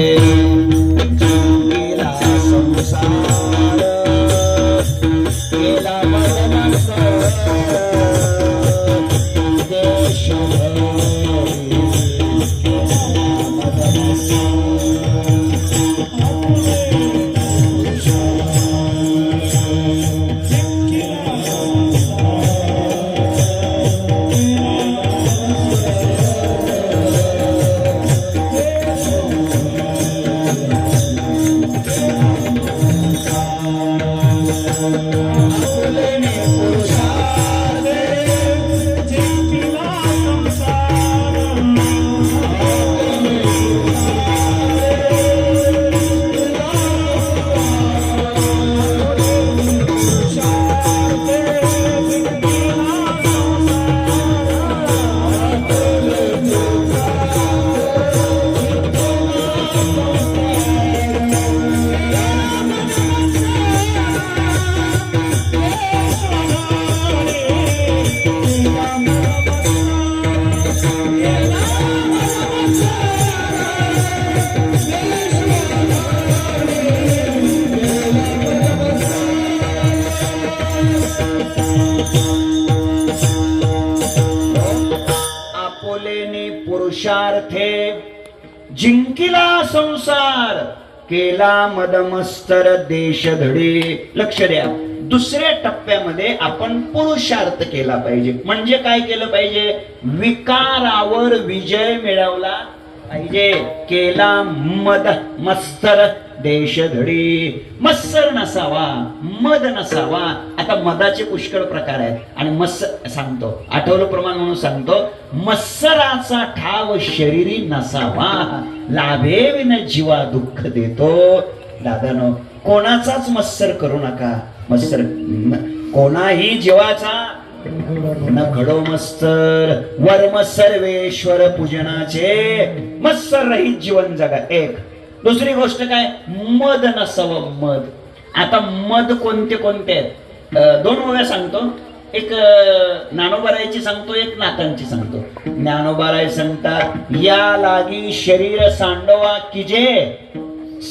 केला संसार, केला पुरुषार्थे जिंकिला संसार केला मदमस्तर देश धडे. लक्ष द्या, दुसऱ्या टप्प्यामध्ये आपण पुरुषार्थ केला पाहिजे. म्हणजे काय केलं पाहिजे? विकारावर विजय मिळवला पाहिजे. केला मद मत्सर देश धडी. मत्सर नसावा, मद नसावा. आता मदाचे पुष्कळ प्रकार आहेत आणि सांगतो, आठवलं प्रमाण म्हणून सांगतो, मत्सराचा ठाव शरीरी नसावा, लाभे विन जीवा दुःख देतो. दादानो, कोणाचाच मत्सर करू नका. मत्सर कोणाही जीवाचा न घडो मत्सर. वर्म सर्वेश्वर पूजनाचे मत्सर रहित जीवन जगा. एक. दुसरी गोष्ट काय? मद नसावं, मद. आता मद कोणते कोणते आहेत? दोन ओव्या सांगतो. एक ज्ञानोबारायची सांगतो, एक नाथांची सांगतो. ज्ञानोबाराय सांगतात, या लागी शरीर सांडवा किजे,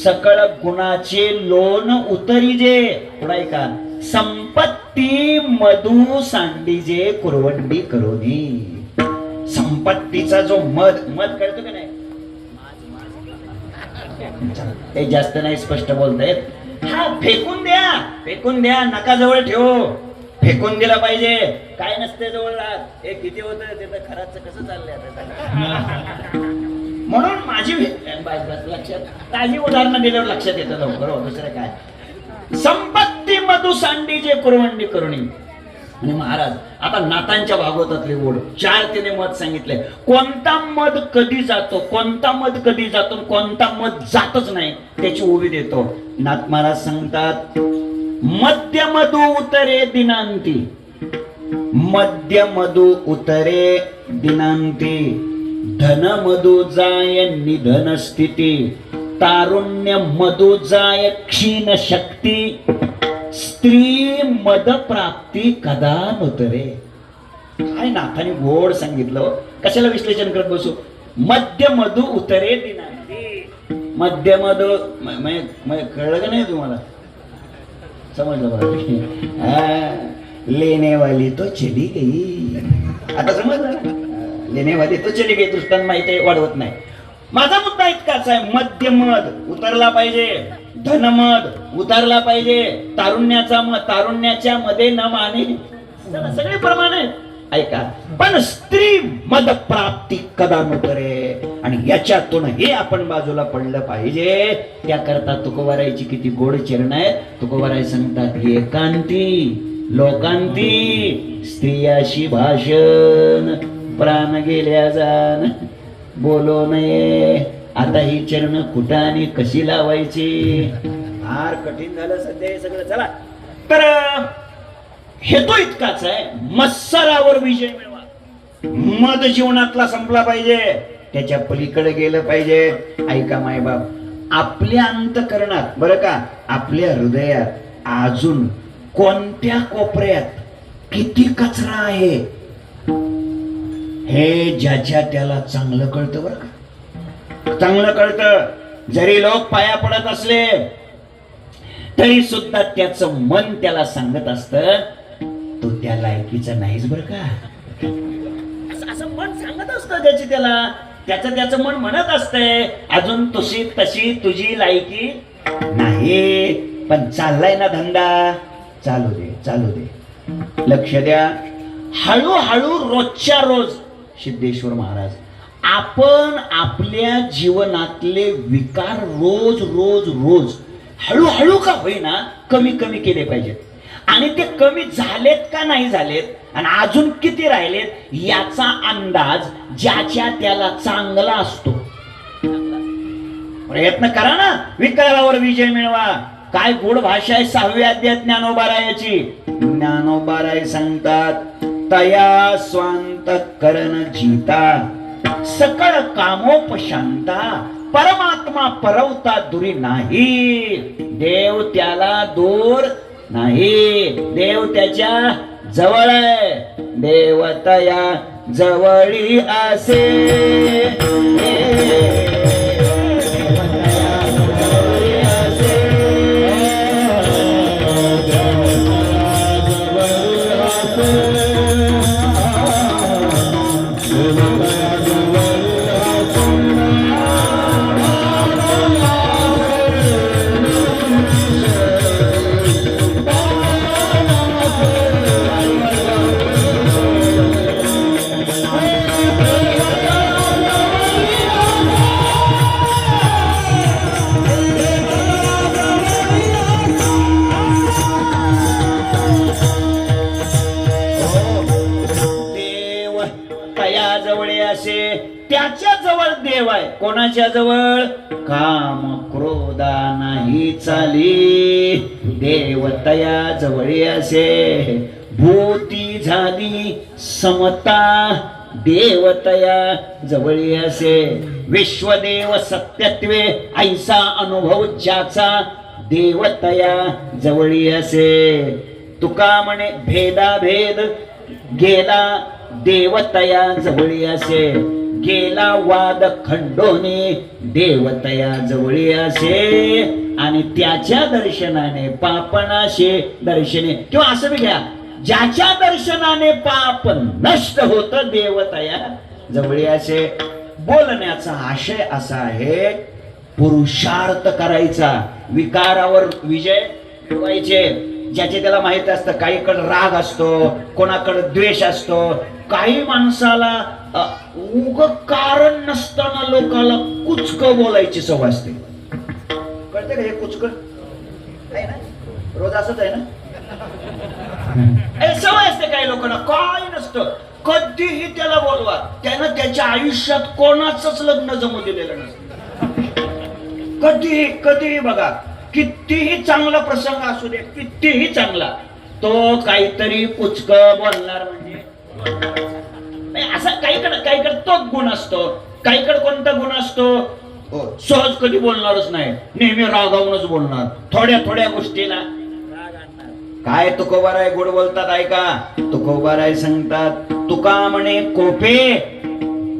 सकळ गुणाचे लोन उतरीजे. पुढे का? संपत्ती मधु सांडीजे कुरवंडी करोनी. संपत्तीचा जो मद कळतो का नाही? ते जास्त नाही स्पष्ट बोलतायत. हा फेकून द्या, फेकून द्या, नका जवळ ठेवू. फेकून दिला पाहिजे. काय नसते जवळ राहत. हे किती होत ते खराच कसं चाललंय आता. म्हणून माझी लक्षात ताजी उदाहरणं दिल्यावर लक्षात येतं लवकर. दुसरं काय? संपत्ती मधु सांडीजे कुरवंडी करुणी. आणि महाराज आता नाथांच्या भागवतातले ओढ 4 तिने मत सांगितले. कोणता मध कधी जातो, कोणता मध कधी जातो, कोणता मध जातच नाही, त्याची ओवी देतो. नाथ महाराज सांगतात, मध्य मधु उतरे दिनांती, मध्य मधु उतरे दिनांती, धन मधु जाय निधन स्थिती, तारुण्य मधु जाय क्षीण शक्ती, स्त्री मद प्राप्ती कदा नोतरे. काय नाथाने गोड सांगितलं. कशाला विश्लेषण करत बसू? मध्य मधु उतरे दिनांती. मध्य मधु कळलं का नाही तुम्हाला? समजलं बघा. लेने वाली तो चली गई. आता समजलं ना? लेने वाली तो चली गई. दृष्टांत माहिती आहे, वाढवत नाही. माझा मुद्दा इतकाच आहे, मध्य मध उतरला पाहिजे, धनमद उतरला पाहिजे, तारुण्याचा मध, तारुण्याच्या मध्ये न माने सगळे प्रमाण आहेत. ऐका, पण स्त्री मद प्राप्ती कदा नोतरे. आणि याच्यातून हे आपण बाजूला पडलं पाहिजे. त्याकरता तुकोबारायची किती गोड चरण आहेत. तुकोबाराय सांगतात, एकांती लोकांती स्त्रियाशी भाषण, प्राण गेल्या जाण बोलो नये. आता ही चरण कुठं आणि कशी लावायची? फार कठीण झालं सध्या हे सगळं. चला तर हेतू इतकाच आहे, मत्सरावर विजय मिळवा. मद जीवनातला संपला पाहिजे, त्याच्या पलीकडे गेलं पाहिजे. ऐका मायबाप, आपल्या अंतःकरणात बरं का, आपल्या हृदयात अजून कोणत्या कोपऱ्यात किती कचरा आहे हे ज्याच्या त्याला चांगलं कळतं. बरं का, चांगलं कळतं. जरी लोक पाया पडत असले तरी सुद्धा त्याचं मन त्याला सांगत असतं, तो त्या लायकीचा नाहीच. बरं का, असं मन सांगत असतं त्याची त्याला. त्याचं मन म्हणत असतंय, अजून तशी तुझी लायकी नाही. पण चाललाय ना धंदा, चालू दे. लक्ष द्या. हळूहळू रोजच्या रोज सिद्धेश्वर महाराज, आपण आपल्या जीवनातले विकार रोज हळूहळू का होईना कमी केले पाहिजेत. आणि ते कमी झालेत का नाही झालेत आणि अजून किती राहिलेत याचा अंदाज ज्याच्या त्याला चांगला असतो. प्रयत्न करा ना, विकारावर विजय मिळवा. काय गोड भाषा आहे 6व्या अध्यायात ज्ञानोबारायाची. ज्ञानोबाराय सांगतात, तया स्वांत करण जीता, सकळ कामोपशांता, परमात्मा परवता दुरी नाही. देव त्याला दूर नाही, देव त्याच्या जवळ आहे. देव तया जवळी असे, कोणाच्या जवळ? काम क्रोधा नाही चाली, देवतया जवळी असे. भूती झाली समता, देवतया जवळी असे. विश्वदेव सत्यत्वे ऐसा अनुभव ज्याचा, देवतया जवळी असे. तुका म्हणे भेदाभेद गेला, देवतया जवळी असे. गेला वाद खंडोनी, देवतया जवळी असे. आणि त्याच्या दर्शनाने पापनाशे दर्शने, किंवा असं बी घ्या, ज्याच्या दर्शनाने पाप नष्ट होत, देवतया जवळी असे. बोलण्याचा आशय असा आहे, पुरुषार्थ करायचा, विकारावर विजय मिळवायचे. ज्याचे त्याला माहित असतं, काहीकडे राग असतो, कोणाकडे द्वेष असतो. काही माणसाला उग कारण नसताना लोकाला कुचक बोलायची सवय असते. कळते का हे कुचक आहे ना? रोज असंच आहे ना? सवय असते काही लोकांना, काय नसतं, कधीही त्याला बोलवा, त्यानं त्याच्या आयुष्यात कोणाचंच लग्न जमू दिलेलं नसतं. कधीही कधीही बघा, कितीही चांगला प्रसंग असू दे, कितीही चांगला, तो काहीतरी कुचक बोलणार. म्हणजे असा काहीकडे तोच गुण असतो. काहीकडे कोणता गुण असतो? सहज कधी बोलणारच नाही, नेहमी रागावूनच बोलणार, थोड्या थोड्या गोष्टीला राग आणणार. काय तुकोबाराय गोड बोलतात ऐका. तुकोबाराय सांगतात, तुका म्हणे कोपे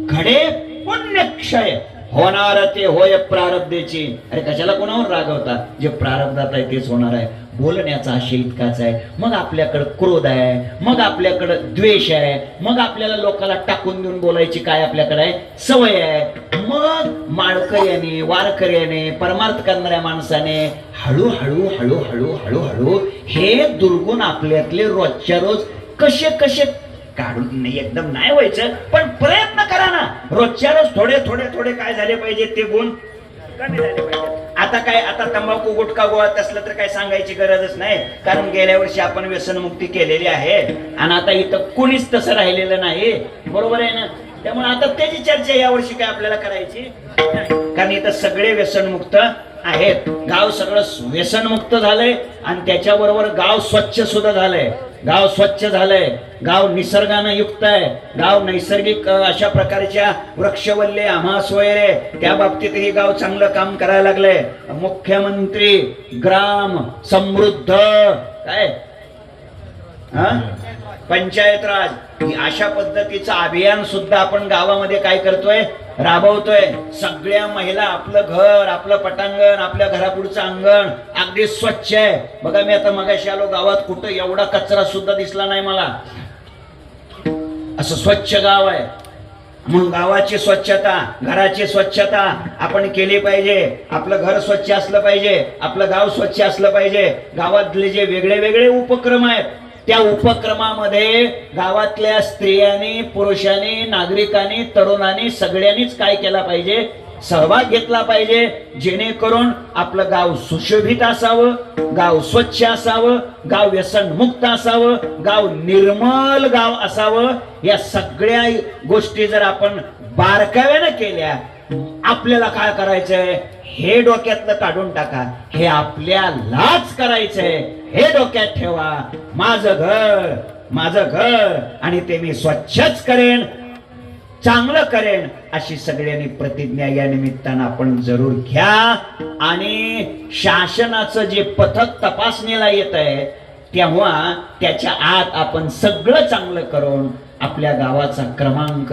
घडे पुण्यक्षय, होणार ते होय प्रारब्धेची. अरे कशाला कोणावर रागवतात? जे प्रारब्धात आहे तेच होणार आहे. बोलण्याचा आशय इतकाच आहे. मग आपल्याकडे क्रोध आहे, मग आपल्याकडे द्वेष आहे, मग आपल्याला लोकांना टाकून देऊन बोलायची काय आपल्याकडे आहे सवय आहे. मग माळकऱ्याने, वारकऱ्याने, परमार्थ करणाऱ्या माणसाने हळूहळू हळूहळू हळूहळू हे दुर्गुण आपल्यातले रोजच्या रोज कसे कसे काढून, नाही एकदम नाही व्हायचं, पण प्रयत्न करा ना. रोजच्या रोज थोडे थोडे थोडे काय झाले पाहिजे, ते गुण कमी झाले पाहिजे. आता काय, आता तंबाखू गुटखा गोळात असलं तर काय सांगायची गरजच नाही, कारण गेल्या वर्षी आपण व्यसनमुक्ती केलेली आहे आणि आता इथं कोणीच तसं राहिलेलं नाही. बरोबर आहे ना? त्यामुळे आता त्याची चर्चा या वर्षी काय आपल्याला करायची नाही, कारण इथं सगळे व्यसनमुक्त आहेत. गाव सगळं व्यसनमुक्त झालंय आणि त्याच्याबरोबर गाव स्वच्छ सुद्धा झालंय. गाव स्वच्छ झालंय, गाव निसर्गानं युक्त आहे, गाव नैसर्गिक अशा प्रकारच्या वृक्षवल्ले आम्हास वगैरे त्या बाबतीतही गाव चांगलं काम करायला लागलंय. मुख्यमंत्री ग्राम समृद्ध काय पंचायत राज अशा पद्धतीचं अभियान सुद्धा आपण गावामध्ये काय करतोय, राबवतोय. सगळ्या महिला आपलं घर, आपलं पटांगण, आपल्या घरापुढचं अंगण अगदी स्वच्छ आहे. बघा, मी आता मगाशी आलो गावात, कुठं एवढा कचरा सुद्धा दिसला नाही मला. असं स्वच्छ गाव आहे. म्हणून गावाची स्वच्छता, घराची स्वच्छता आपण केली पाहिजे. आपलं घर स्वच्छ असलं पाहिजे, आपलं गाव स्वच्छ असलं पाहिजे. गावातले जे वेगळे वेगळे उपक्रम आहेत त्या उपक्रमामध्ये गावातल्या स्त्रियांनी, पुरुषांनी, नागरिकांनी, तरुणांनी सगळ्यांनीच काय केला पाहिजे, सहभाग घेतला पाहिजे, जेणेकरून आपलं गाव सुशोभित असावं, गाव स्वच्छ असावं, गाव व्यसनमुक्त असावं, गाव निर्मल गाव असावं. या सगळ्या गोष्टी जर आपण बारकाव्यानं केल्या, आपल्याला काय करायचंय हे डोक्यातलं काढून टाका. हे आपल्यालाच करायचंय हे डोक्यात ठेवा. माझं घर आणि ते मी स्वच्छच करेन, चांगलं करेन, अशी सगळ्यांनी प्रतिज्ञा या निमित्तानं आपण जरूर घ्या. आणि शासनाचं जे पथक तपासणीला येत आहे तेव्हा त्याच्या आत आपण सगळं चांगलं करून आपल्या गावाचा क्रमांक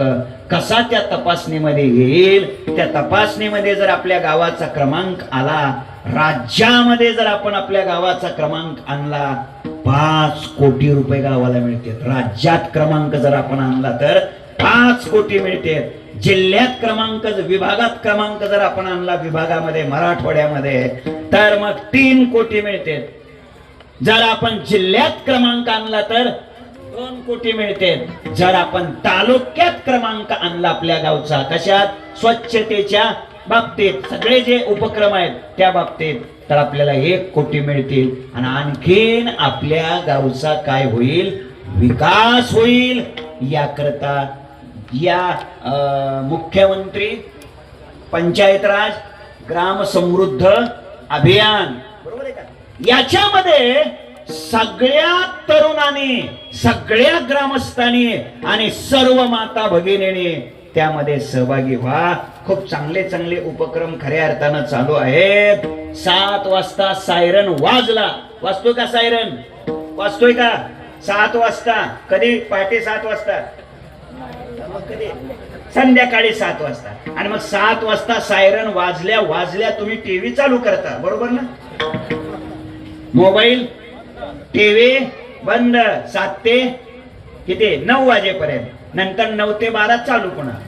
कसा त्या तपासणीमध्ये येईल, त्या तपासणीमध्ये जर आपल्या गावाचा क्रमांक आला, राज्यामध्ये जर आपण आपल्या गावाचा क्रमांक आणला, 5 कोटी रुपये गावाला मिळते. राज्यात क्रमांक जर आपण आणला तर 5 कोटी मिळते. जिल्ह्यात क्रमांक, विभागात क्रमांक जर आपण आणला, विभागामध्ये मराठवाड्यामध्ये, तर मग 3 कोटी मिळते. जर आपण जिल्ह्यात क्रमांक आणला तर 2 कोटी मिळते. जर आपण तालुक्यात क्रमांक आणला आपल्या गावचा, कशात, स्वच्छतेच्या बाबतीत, सगळे जे उपक्रम आहेत त्या बाबतीत, तर आपल्याला 1 कोटी मिळतील. आणि आणखीन आपल्या गावचा काय होईल, विकास होईल. याकरता या मुख्यमंत्री पंचायत राज ग्राम समृद्ध अभियान, बरोबर आहे का? याच्यामध्ये सगळ्या तरुणांनी, सगळ्या ग्रामस्थांनी आणि सर्व माता भगिनींनी त्यामध्ये सहभागी व्हा. खूप चांगले चांगले उपक्रम खऱ्या अर्थानं चालू आहेत. 7 वाजता सायरन वाजला. वाजतोय का सायरन? वाजतोय का? 7 वाजता. कधी? पहाटे 7 वाजता. कधी? संध्याकाळी 7 वाजता. आणि मग 7 वाजता सायरन वाजल्या तुम्ही टीव्ही चालू करता, बरोबर ना? मोबाईल टीव्ही बंद 7 ते किती? 9 वाजेपर्यंत. नंतर 9 ते 12 चालू. पुन्हा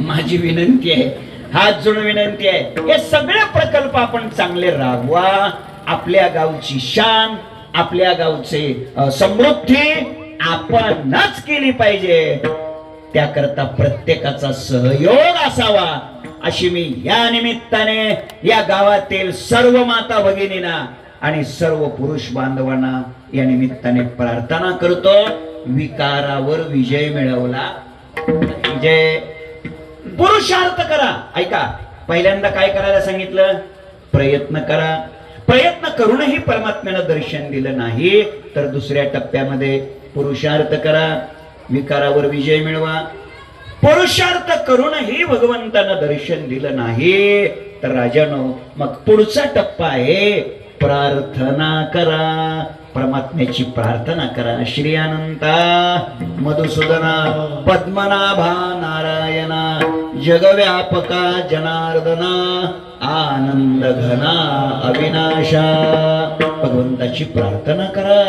माझी विनंती आहे, हात जोडून विनंती आहे, हे सगळे प्रकल्प आपण चांगले राबवा. आपल्या गावची शान, आपल्या गावचे समृद्धी आपणच केली पाहिजे. त्याकरता प्रत्येकाचा सहयोग असावा अशी मी या निमित्ताने या गावातील सर्व माता भगिनींना आणि सर्व पुरुष बांधवांना या निमित्ताने प्रार्थना करतो. विकारावर विजय मिळवला. विजय पुरुषार्थ करा. ऐका, पहिल्यांदा काय करायला सांगितलं? प्रयत्न करा. प्रयत्न करूनही परमात्म्यानं दर्शन दिलं नाही तर दुसऱ्या टप्प्यामध्ये पुरुषार्थ करा, विकारावर विजय मिळवा. पुरुषार्थ करूनही भगवंतानं दर्शन दिलं नाही तर राजानो मग पुढचा टप्पा आहे प्रार्थना करा. परमात्म्याची प्रार्थना करा. श्री अनंता मधुसूदना पद्मनाभा नारायणा जगव्यापका जनार्दना आनंद घना अविनाशा. भगवंताची प्रार्थना करा.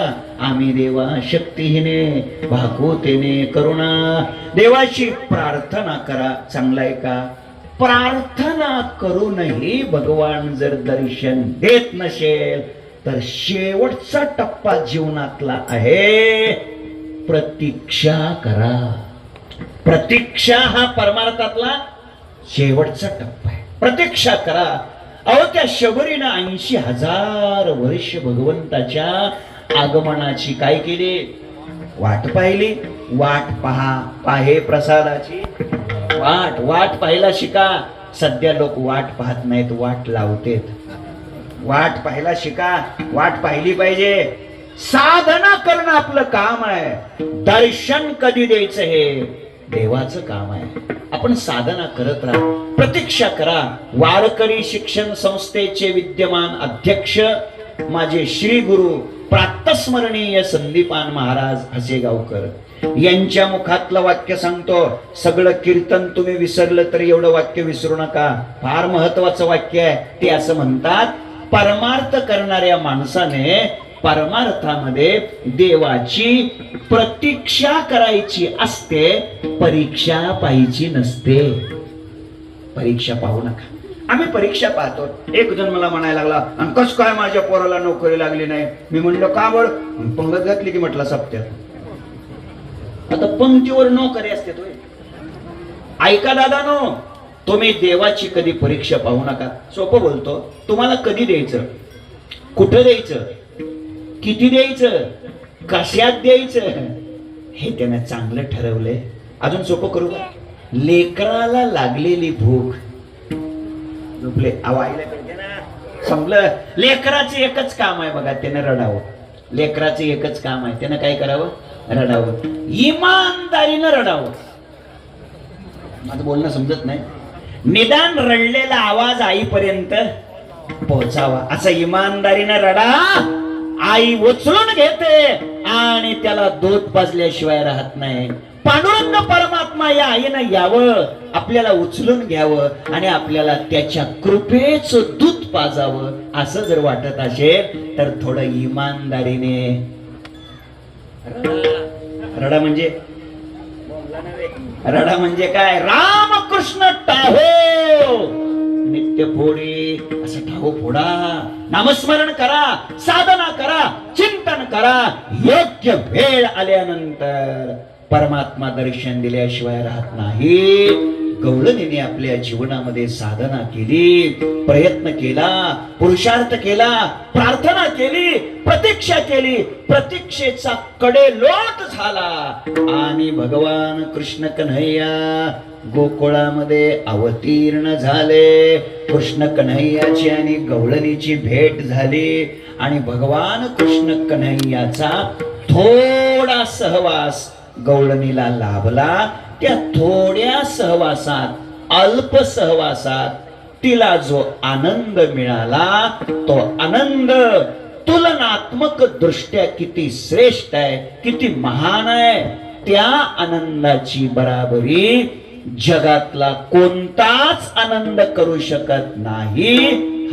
आम्ही देवा शक्तीहीने भागवतेने करुणा. देवाची प्रार्थना करा. चांगलाय का? प्रार्थना करूनही भगवान जर दर्शन देत नसेल तर शेवटचा टप्पा जीवनातला आहे प्रतीक्षा करा. प्रतीक्षा हा परमार्थातला शेवटचा टप्पा आहे. प्रतीक्षा करा. अहो त्या शबरीनं 80,000 वर्ष भगवंताच्या आगमनाची काय केली? वाट पाहिली. वाट पाहे प्रसादाची वाट पाहायला शिका. सध्या लोक वाट पाहत नाहीत, वाट लावतेत. वाट पाहायला शिका. वाट पाहिली पाहिजे. साधना करणं आपलं काम आहे. दर्शन कधी द्यायचं हे देवाचं काम आहे. आपण साधना करत राहा. प्रतीक्षा करा. वारकरी शिक्षण संस्थेचे विद्यमान अध्यक्ष माझे श्री गुरु प्रातस्मरणीय संदीपान महाराज हसेगावकर यांच्या मुखातलं वाक्य सांगतो. सगळं कीर्तन तुम्ही विसरलं तरी एवढं वाक्य विसरू नका. फार महत्वाचं वाक्य आहे. ते असं म्हणतात, परमार्थ करणाऱ्या माणसाने परमार्थामध्ये देवाची प्रतीक्षा करायची असते, परीक्षा पाहायची नसते. परीक्षा पाहू नका. आम्ही परीक्षा पाहतो. एक जण मला म्हणायला लागला, आणि कस काय माझ्या पोराला नोकरी लागली नाही? मी म्हणलं का बळ? पंगत घातली की म्हटलं सप्त्यात. आता पंक्तीवर नोकरी असते तो. ऐका दादानो, तुम्ही देवाची कधी परीक्षा पाहू नका. सोपं बोलतो. तुम्हाला कधी द्यायचं, कुठं द्यायचं, किती द्यायचं, कशात द्यायचं हे त्यानं चांगलं ठरवलंय. अजून सोपं करू का? लेकराला लागलेली भूक झोपले आवायला पाहिजे ना. समजलं? लेकराचं एकच काम आहे बघा, त्यानं रडावं. लेकराचं एकच काम आहे, त्यानं काय करावं? रडावं. इमानदारीनं रडावं. माझं बोलणं समजत नाही. निदान रडलेला आवाज आईपर्यंत पोहोचावा. असं इमानदारीनं रडा. आई उचलून घेते आणि त्याला दूध पाजल्याशिवाय राहत नाही. पांडुरंग परमात्मा या आईनं यावं, आपल्याला उचलून घ्यावं आणि आपल्याला त्याच्या कृपेच दूध पाजावं असं जर वाटत असेल तर थोडं इमानदारीने रडा. म्हणजे काय? रामकृष्ण टाहो नित्य फोडी असं ठाहो फोडा. नामस्मरण करा, साधना करा, चिंतन करा. योग्य वेळ आल्यानंतर परमात्मा दर्शन दिल्याशिवाय राहत नाही. गवळणीने आपल्या जीवनामध्ये साधना केली, प्रयत्न केला, पुरुषार्थ केला, प्रार्थना केली, प्रतीक्षा केली, प्रतीक्षेचा कडेलोट झाला आणि भगवान कृष्ण कन्हैया गोकुळामध्ये अवतीर्ण झाले. कृष्ण कन्हैयाची आणि गवळणीची भेट झाली आणि भगवान कृष्ण कन्हैयाचा थोडा सहवास गवळणीला लाभला. त्या थोड्या सहवासात, अल्प सहवासात तिला जो आनंद मिळाला, तो आनंद तुलनात्मक दृष्ट्या किती श्रेष्ठ आहे, किती महान आहे. त्या आनंदाची बराबरी जगातला कोणताच आनंद करू शकत नाही.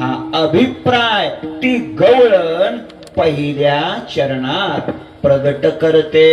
हा अभिप्राय ती गवळण पहिल्या चरणात प्रगट करते.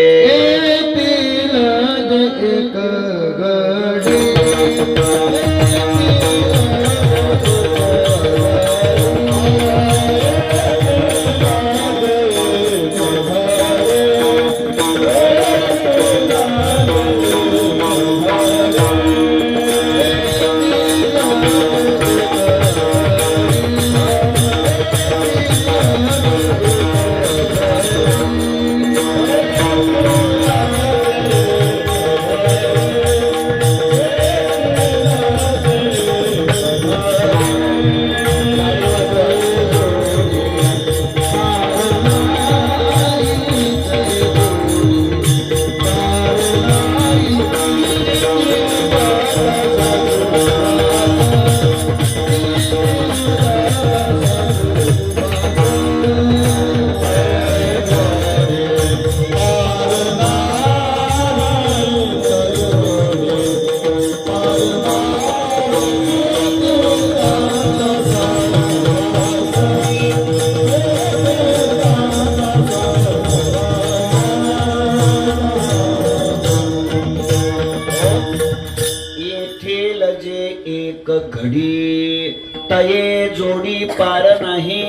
घडी तये जोडी पार नाही.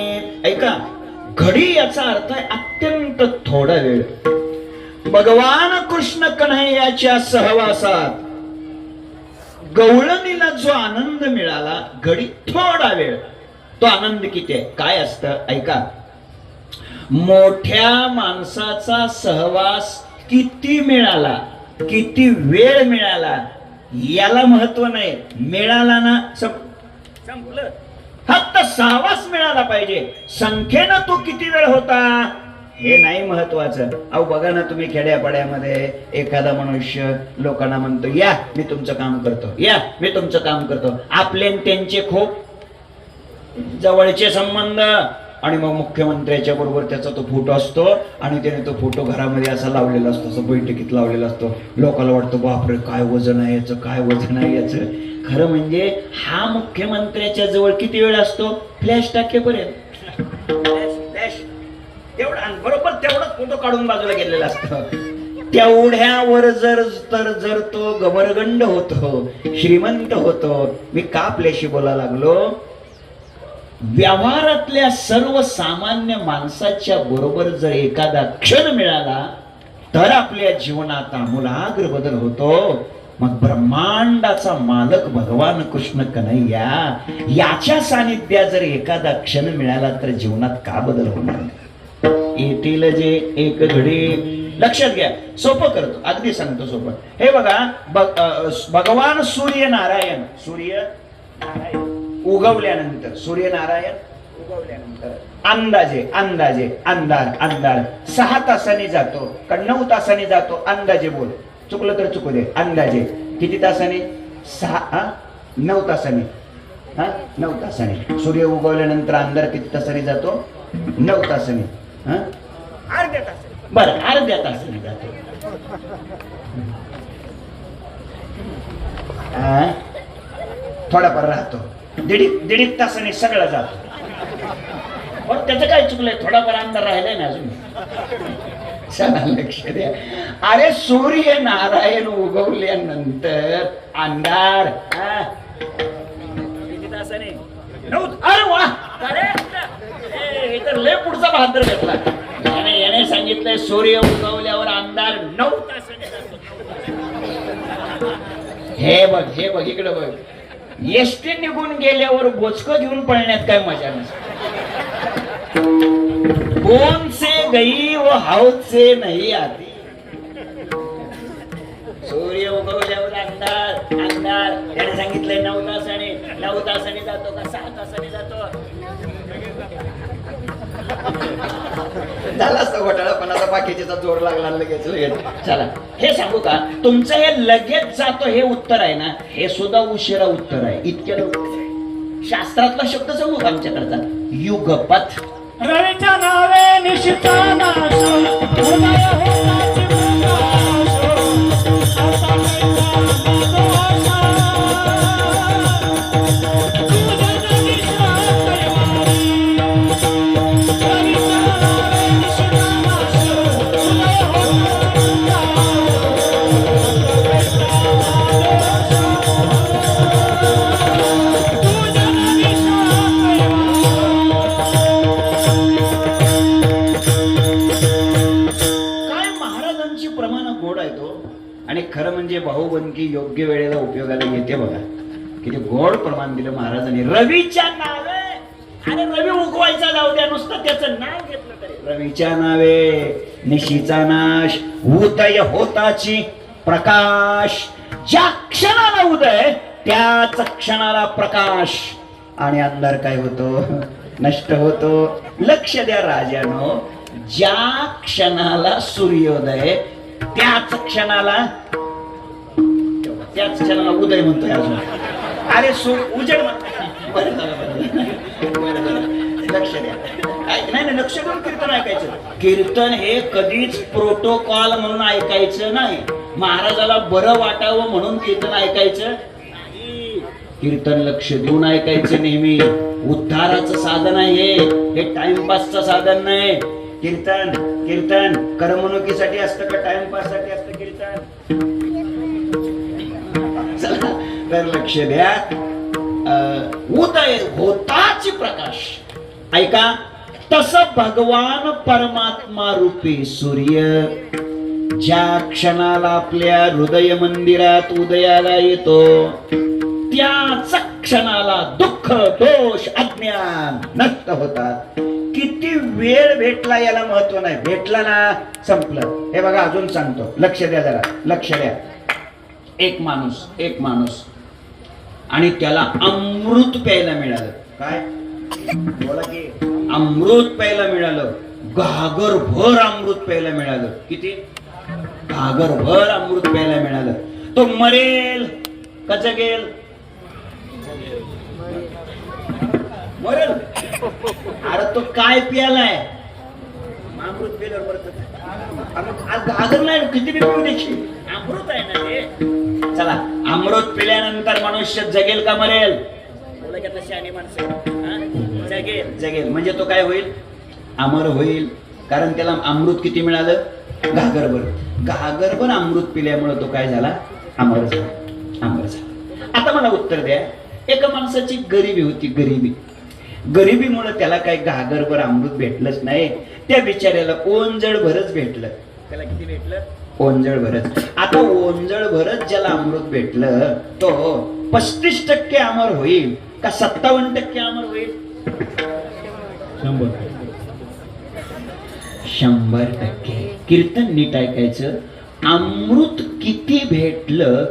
ऐका, घडी याचा अर्थ आहे अत्यंत थोडा वेळ. भगवान कृष्ण कन्हैयाच्या सहवासात गवळणीला जो आनंद मिळाला, घडी थोडा वेळ, तो आनंद किती आहे, काय असतं ऐका. मोठ्या माणसाचा सहवास किती मिळाला, किती वेळ मिळाला याला महत्व नाही. मिळाला ना संपलं. फक्त सहवास मिळाला पाहिजे. संख्येनं तो किती वेळ होता हे नाही महत्वाचं. अहो बघा ना तुम्ही खेड्यापाड्यामध्ये एखादा मनुष्य लोकांना म्हणतो, या मी तुमचं काम करतो, या मी तुमचं काम करतो. आपले त्यांचे खूप जवळचे संबंध. आणि मग मुख्यमंत्र्याच्या बरोबर त्याचा तो फोटो असतो आणि त्याने तो फोटो घरामध्ये असा लावलेला असतो, असं बैठकीत लावलेला असतो. लोकांना वाटतं बापरे काय वजन आहे याचं, काय वजन आहे याचं. खरं म्हणजे हा मुख्यमंत्र्याच्या जवळ किती वेळ असतो, फ्लॅश टाकेपर्यंत. तेवढा बरोबर तेवढाच फोटो काढून बाजूला गेलेला असतो. तेवढ्यावर जर तो गबरगंड होतो, श्रीमंत होतो. मी का आपल्याशी बोलायला लागलो, व्यवहारातल्या सर्वसामान्य माणसाच्या बरोबर जर एखादा क्षण मिळाला तर आपल्या जीवनात आमूलाग्र बदल होतो. मग ब्रह्मांडाचा मालक भगवान कृष्ण कन्हैया याच्या सानिध्यात जर एखादा क्षण मिळाला तर जीवनात का बदल होणार. येतील जे एक घडी. लक्षात घ्या, सोपं करतो, अगदी सांगतो सोपं. हे बघा, भगवान सूर्यनारायण उगवल्यानंतर, सूर्यनारायण उगवल्यानंतर अंदाजे अंधार 6 तासांनी जातो का 9 तासांनी जातो, अंदाजे बोल, चुकलं तर चुकू दे. अंदाजे किती तासांनी, 9 तासांनी. 9 तासांनी सूर्य उगवल्यानंतर अंधार किती तासांनी जातो, 9 तासांनी. अर्ध्या तासांनी, बरं अर्ध्या तासांनी जातो. थोडाफार राहतो, दीड तासाने सगळं जातो. पण त्याचं काय चुकलंय, थोडाफार अंधार राहिलाय ना अजून. लक्ष द्या. अरे सूर्य नारायण उगवल्यानंतर अंधार किती तासाने, 9. अरे वा, हे तर लय पुढचा बहादर घेतला. याने सांगितलंय सूर्य उगवल्यावर अंधार 9 तासाने जातो. हे बघ इकडे बघ. एसटी निघून गेल्यावर बोचकं घेऊन पळण्यात काय मजा नसते. 2 गई वो हौद से नहीं आती. सूर्य उगवल्यावर अंधार अंधार. त्याने सांगितलंय 9 तासाने. 9 तासाने जातो का 6 तासाने जातो? झाला असता घोटाळा, पण आता बाकीचा जोर लागला लगेच लगेच. चला हे सांगू का, तुमचं हे लगेच जातो हे उत्तर आहे ना, हे सुद्धा उशिरा उत्तर आहे. इतक्या लवकर शास्त्रातला शब्द सांगू का आमच्याकडचा? युगपथ. रवीच्या नावे निशिता नाश उदय होताची प्रकाश असा कैसा दोष तुझ्या दिशा कैवारी रवीच्या नावे निशिता नाश उदय होताची आणि खरं म्हणजे भाऊबंदकी योग्य वेळेला उपयोगाला येते बघा. किती गोड प्रमाण दिलं महाराजांनी. रवीच्या नावे. अरे रवी उगवायचा जाऊ द्या, नुसतं त्याचं नाव घेतलं तरी. रवीच्या नावे निशीचा नाश उदय होताची प्रकाश. ज्या क्षणाला उदय त्याच क्षणाला प्रकाश. आणि अंधार काय होतो? नष्ट होतो. लक्ष द्या राजानो, ज्या क्षणाला सूर्योदय त्याच क्षणाला उदय म्हणतोय अजून. अरे उजेड म्हणतो. लक्ष द्या. नाही लक्ष देऊन कीर्तन ऐकायचं. कीर्तन हे कधीच प्रोटोकॉल म्हणून ऐकायचं नाही. महाराजाला बरं वाटावं म्हणून कीर्तन ऐकायचं नाही. कीर्तन लक्ष देऊन ऐकायचं नेहमी. उद्धाराचं साधन आहे हे टाइमपासचं साधन नाही. कीर्तन कीर्तन करमणुकीसाठी असतं का टाइमपास साठी असतं कीर्तन? चला तर लक्ष द्या. उदय होताच प्रकाश. ऐका, तस भगवान परमात्मा रूपी सूर्य ज्या क्षणाला आपल्या हृदय मंदिरात उदयाला येतो त्याच क्षणाला दुःख दोष अज्ञान नष्ट होतात. किती वेळ भेटला याला महत्व नाही. भेटला ना संपलं. हे बघा अजून सांगतो, लक्ष द्या जरा, लक्ष द्या. एक माणूस आणि त्याला अमृत प्यायला मिळालं. काय बोला की? अमृत प्यायला मिळालं. घागरभर अमृत प्यायला मिळालं. किती? घागरभर अमृत प्यायला मिळालं. तो मरेल का जगेल? मरेल. अरे तो काय प्यालाय? अमृत प्यायला घागर नाही. किती बी पिऊ द्यायची, अमृत आहे ना ते. चला, अमृत पिल्यानंतर मनुष्य जगेल का मरेल? जगेल. जगेल म्हणजे तो काय होईल? अमर होईल. कारण त्याला अमृत किती मिळालं? घागरभर अमृत पिल्यामुळे तो काय झाला? अमर झाला. आता मला उत्तर द्या. एका माणसाची गरिबी होती. गरिबीमुळे त्याला काही घागरभर अमृत भेटलंच नाही. त्या बिचाऱ्याला ओंजळभरच भेटलं. त्याला किती भेटलं? ओंजळभरच. आता ओंजळभरच ज्याला अमृत भेटलं तो 35% अमर होईल का 57% अमर होईल? 100%. कीर्तन नीट ऐकायचं. अमृत किती भेटलं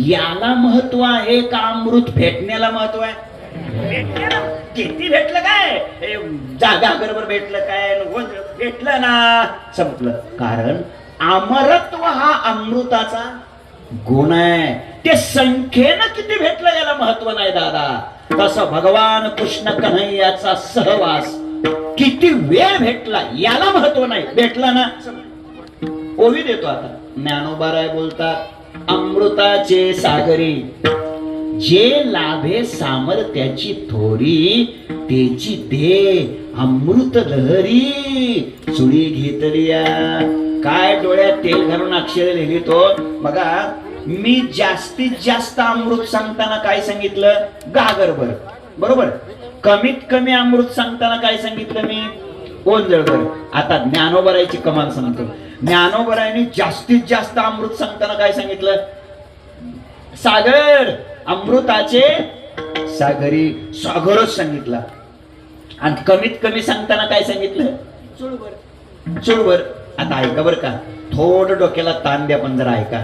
याला महत्व आहे का अमृत भेटण्याला महत्व आहे? किती भेटलं काय? जागा बरोबर भेटलं काय? भेटलं ना संपलं. कारण अमरत्व हा अमृताचा गुण आहे. ते संख्येनं किती भेटलं याला महत्व नाही दादा. तसं भगवान कृष्ण कन्हैयाचा सहवास किती वेळ भेटला याला महत्व नाही. भेटला ना. ओवी देतो आता. ज्ञानोबाराय बोलतात, अमृताचे सागरी जे लाभे सामर्थ्याची थोरी तेची दे अमृत लहरी सुडी घेतलिया. काय डोळ्यात तेल घालून अक्षरे लिहिली तो बघा. मी जास्तीत जास्त अमृत सांगताना काय सांगितलं? घागरभर. बरोबर. कमीत कमी अमृत सांगताना काय सांगितलं मी? ओंजळभर. आता ज्ञानोबरायची कमाल सांगतो. ज्ञानोबरायने जास्तीत जास्त अमृत सांगताना काय सांगितलं? सागर. अमृताचे सागरी सागरच सांगितला. आणि कमीत कमी सांगताना काय सांगितलं? चुळभर. चुळभर. आता ऐका बर का, थोडं डोक्याला ताण द्या, पण जरा ऐका.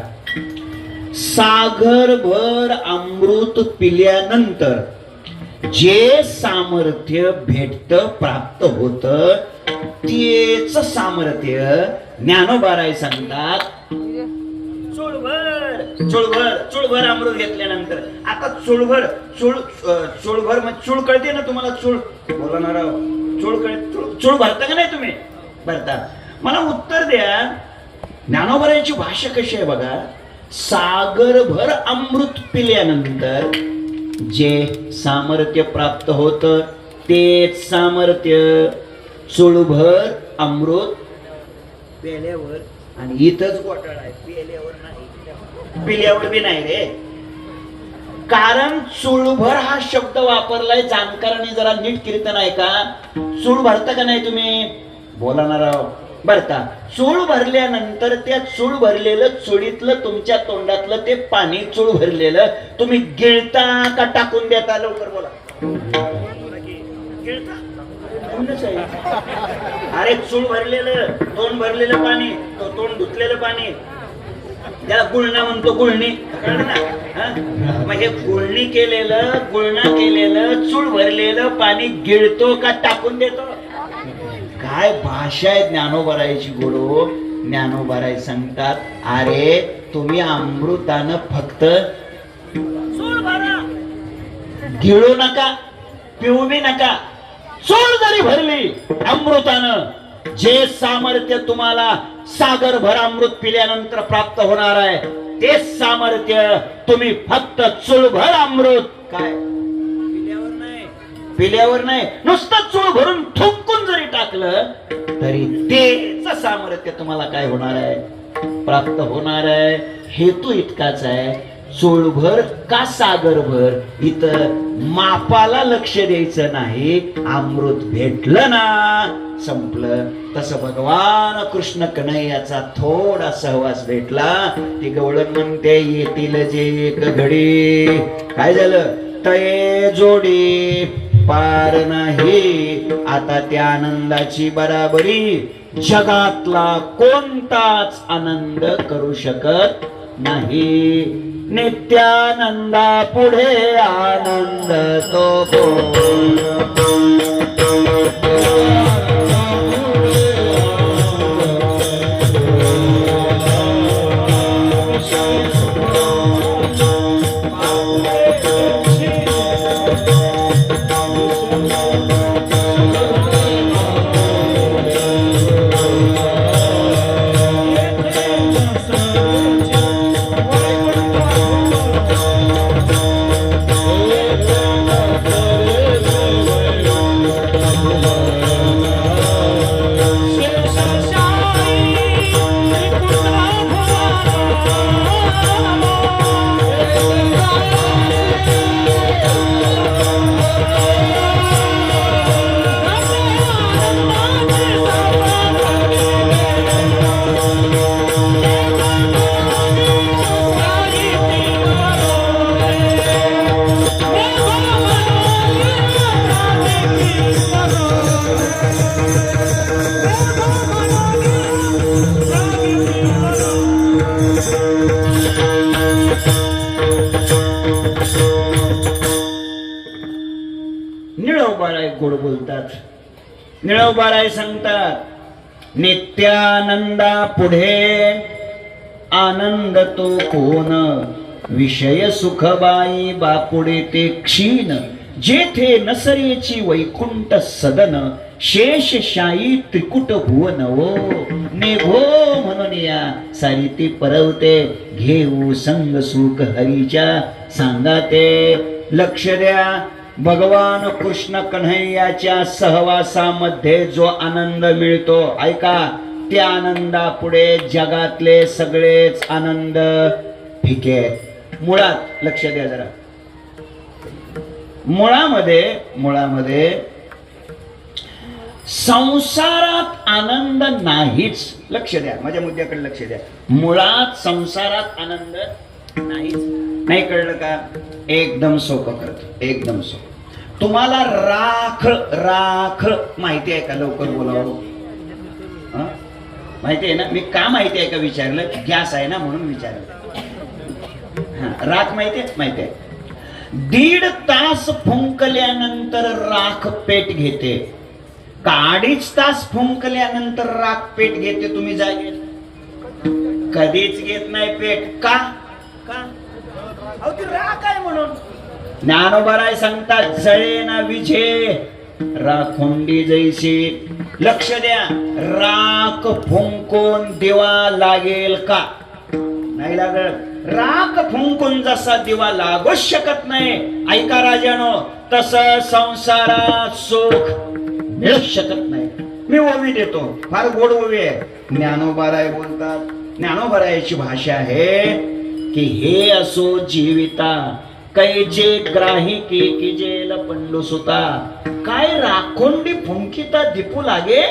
सागरभर अमृत पिल्यानंतर जे सामर्थ्य भेटत प्राप्त होत, तेच सामर्थ्य ज्ञानोबाराय सांगतात. चुळभर चुळभर चुळभर अमृत घेतल्यानंतर, आता चुळभर चुळभर म्हणजे चूळ कळते ना तुम्हाला? चूळ बोला ना राव, चूळ चूळ भरता का नाही तुम्ही? भरता. मला उत्तर द्या, ज्ञानोबारायची भाषा कशी आहे बघा. सागरभर अमृत पिल्यानंतर जे सामर्थ्य प्राप्त होत, तेच सामर्थ्य चुळभर अमृत पेल्यावर. आणि इथंच घोटाळा आहे, पेल्यावर नाही, पिल्यावर बी नाही रे. कारण चुळभर हा शब्द वापरलाय जाणकारांनी, जरा नीट कीर्तन आहे का? चूळ भरता का नाही तुम्ही? बोला ना राव, भरता. चूळ भरल्यानंतर त्या चूळ भरलेलं, चुळीतलं तुमच्या तोंडातलं ते पाणी चूळ भरलेलं तुम्ही गिळता का टाकून देता? लवकर बोला. गिळता. अरे चूळ भरलेलं, तोंड भरलेलं पाणी, तो तोंड धुतलेलं पाणी, त्याला गुळणा म्हणतो, गुळणी. कळलं ना? मग हे गुळणी केलेलं, गुळणा केलेलं, चूळ भरलेलं पाणी गिळतो का टाकून देतो? काय भाषा आहे ज्ञानोबारायची गोडो. ज्ञानोबाराय सांगतात, अरे तुम्ही अमृतानं फक्त चूळ भरा, गिळू नका, पिऊ बी नका. चूळ जरी भरली अमृतानं, जे सामर्थ्य तुम्हाला सागरभर अमृत पिल्यानंतर प्राप्त होणार आहे, तेच सामर्थ्य तुम्ही फक्त चूळभर अमृत काय पिल्यावर नाही, नुसतं चूळ भरून थुंकून जरी टाकलं तरी तेच सामर्थ्य तुम्हाला काय होणार आहे? प्राप्त होणार आहे. हेतू इतकाच आहे, चूळभर का सागरभर, इथं मापाला लक्ष द्यायचं नाही. अमृत भेटलं ना, संपलं. तसं भगवान कृष्ण कन्हैयाचा थोडा सहवास भेटला. ती गवळण म्हणते, येतील जे एक घडी, काय झालं? तये जोडी पार नाही. आता त्या आनंदाची बराबरी जगातला कोणताच आनंद करू शकत नाही. नित्यानंदा पुढे आनंद तो कोण? निळोबाराय गोड बोलतात. निळोबाराय सांगतात, नित्यानंदा पुढे आनंद तो कोण, विषय सुखबाई बापुडे ते क्षीण, जेथे नसरेची वैकुंठ सदन, शेषशाही त्रिकुट भुवन हो, नेघो म्हणून या सारी ती परवते, घेऊ संग सुख हरीच्या सांगाते. लक्ष द्या, भगवान कृष्ण कन्हैयाच्या सहवासामध्ये जो आनंद मिळतो, ऐका, त्या आनंदापुढे जगातले सगळेच आनंद फिके. मुळात लक्ष द्या जरा, मुळामध्ये संसारात आनंद नाहीच. लक्ष द्या, माझ्या मुद्द्याकडे लक्ष द्या. मुळात संसारात आनंद नाहीच. नाही कळलं का? एकदम सोपं करतो, एकदम सोपं. तुम्हाला राख माहिती आहे का? लवकर बोलावं. माहिती आहे ना, मी का माहिती आहे का विचारलं, गॅस आहे ना म्हणून विचारलं. हा, राख माहिती आहे, माहिती आहे. 1.5 तास फुंकल्यानंतर राख पेट घेते का 2.5 तास फुंकल्यानंतर राख पेट घेते? तुम्ही जागे कधीच घेत नाही पेट. का? का? अहो ती राख आहे म्हणून. ज्ञानोबाराय सांगतात, जळे ना विझे राखोंडी जैसी. लक्ष द्या, राख फुंकून दिवा लागेल का? नाही लागत. राख फुंकून जसा दिवा लागू शकत नाही, ऐका राजानो, तस संसारात सुख मिळू शकत नाही. मी ओवी देतो, फार गोड ओवी आहे. ज्ञानोबाराय बोलतात, ज्ञानोबारायची भाषा आहे की हे असो जीविता कैचे ग्राहिकी की जेल पंडू सुता. काय राखोंडी फुंकिता दिपू लागे?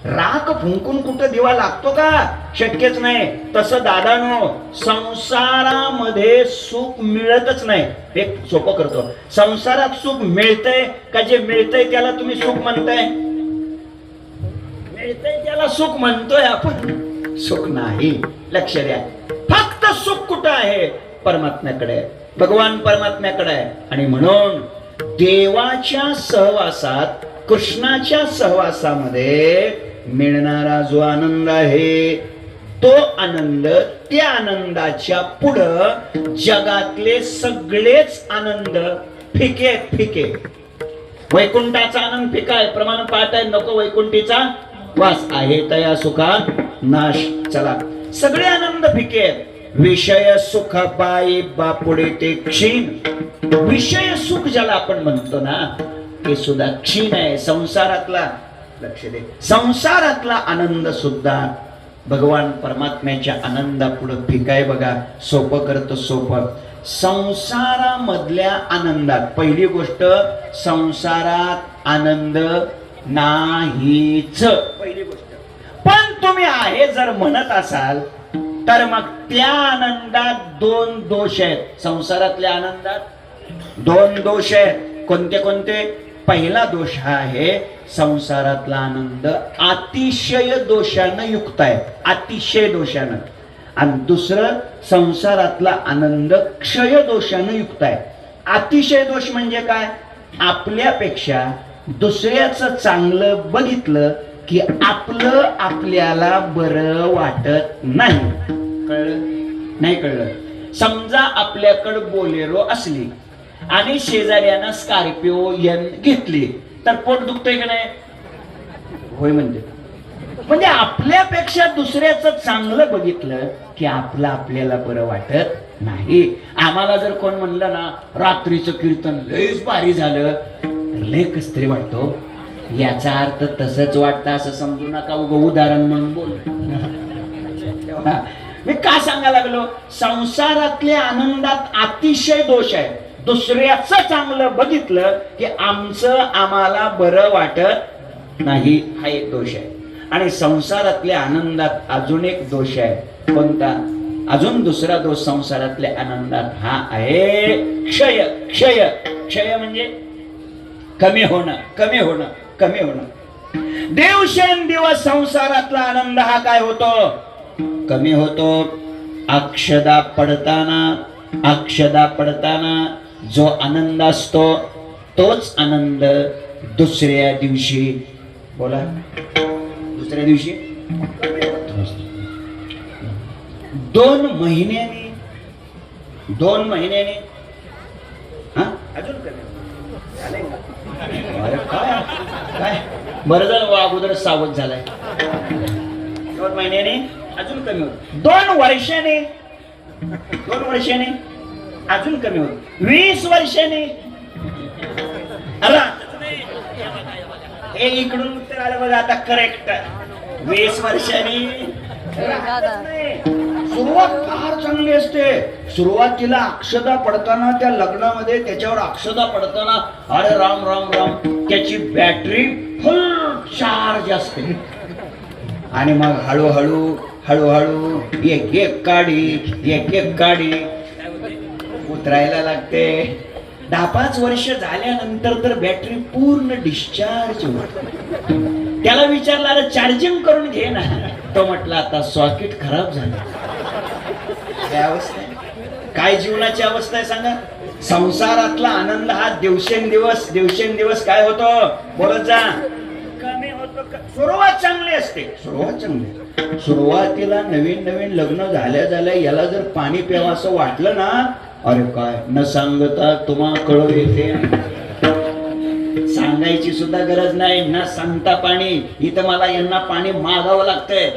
राख फुंकून कुठं दिवा लागतो का? शक्यच नाही. तसं दादानो, संसारामध्ये सुख मिळतच नाही. एक सोपं करतो, संसारात सुख मिळतंय का? जे मिळतंय त्याला तुम्ही सुख म्हणताय? मिळतंय त्याला सुख म्हणतोय आपण, सुख नाही. लक्ष द्या, फक्त सुख कुठं आहे? परमात्म्याकडे, भगवान परमात्म्याकडे आहे. आणि म्हणून देवाच्या सहवासात, कृष्णाच्या सहवासामध्ये मिळणारा जो आनंद आहे, तो आनंद, त्या आनंदाच्या पुढं जगातले सगळेच आनंद फिके फिके. वैकुंठाचा आनंद फिका आहे, प्रमाण पाहत आहे, नको वैकुंठीचा वास आहे तया सुखा नाश. चला, सगळे आनंद फिके आहेत. विषय सुख पायी बापुडे ते क्षीण. विषय सुख ज्याला आपण म्हणतो ना, ते सुद्धा क्षीण आहे. संसारातला, लक्ष दे, संसारातला आनंद सुद्धा भगवान परमात्म्याच्या आनंदापुढे फिकाय. बघा, सोपं करतो, सोपं. संसारामधल्या आनंदात पहिली गोष्ट, संसारात आनंद नाहीच, पहिली गोष्ट. पण तुम्ही आहे जर म्हणत असाल तर मग त्या आनंदात 2 दोष आहेत. संसारातल्या आनंदात 2 दोष आहेत. कोणते कोणते? पहिला दोष हा आहे, संसारातला आनंद अतिशय दोषानं युक्त आहे, अतिशय दोषानं. आणि दुसरं, संसारातला आनंद क्षय दोषानं युक्त आहे. अतिशय दोष म्हणजे काय? आपल्यापेक्षा दुसऱ्याचं चांगलं बघितलं की आपलं आपल्याला बरं वाटत नाही. कळलं? नाही कळलं? समजा आपल्याकडे बोलेरो असली आणि शेजाऱ्यानं स्कॉर्पिओ एन घेतली, तर पोट दुखतंय का नाही? होय म्हणजे आपल्यापेक्षा दुसऱ्याचं चांगलं बघितलं की आपलं आपल्याला बरं वाटत नाही. आम्हाला जर कोण म्हणलं ना, रात्रीचं कीर्तन लयच भारी झालं, लय कस तरी वाटतो. याचा अर्थ तसंच वाटतं असं समजू नका, उदाहरण म्हणून बोल. मी का सांगा लागलो? संसारातल्या आनंदात अतिशय दोष आहे. दुसऱ्याचं चांगलं बघितलं की आमचं आम्हाला बरं वाटत नाही, हा एक दोष आहे. आणि संसारातल्या आनंदात अजून एक दोष आहे. कोणता? अजून दुसरा दोष संसारातल्या आनंदात हा आहे क्षय. क्षय, क्षय म्हणजे कमी होणं, कमी होणं, कमी होणं. दिवसेंदिवस संसारातला आनंद हा काय होतो? कमी होतो. अक्षदा पडताना जो आनंद असतो तोच आनंद दुसऱ्या दिवशी, बोला, दुसऱ्या दिवशी 2 महिन्याने हा अजून कमी. काय बरं झालं अगोदर सावध झालाय. 2 महिन्याने अजून कमी होत. 2 वर्षाने अजून कमी होत. 20 वर्षाने. हे इकडून उत्तर आलं बघा आता करेक्ट. 20 वर्षांनी. सुरुवात फार चांगली असते. सुरुवातीला अक्षदा पडताना, त्या लग्नामध्ये त्याच्यावर अक्षदा पडताना, अरे राम राम राम, त्याची बॅटरी फुल चार्ज असते. आणि मग हळूहळू एक एक काडी उतरायला लागते. 10-5 वर्ष झाल्यानंतर तर बॅटरी पूर्ण डिस्चार्ज होते. त्याला विचारलं, चार्जिंग करून घे ना. तो म्हटला आता सॉकेट खराब झालं. काय अवस्था आहे, काय जीवनाची अवस्था आहे सांगा. संसारातला आनंद हा दिवसेंदिवस काय होतो, बोलत जा, कमी होतो. सुरुवात चांगली असते, सुरुवात चांगली. सुरुवातीला नवीन लग्न झाल्या याला जर पाणी प्यावं असं वाटलं ना, अरे काय न सांगता तुम्हा कळू येते. सांगायची सुद्धा गरज नाही, न सांगता पाणी. इथं मला यांना पाणी मागावं लागतंय.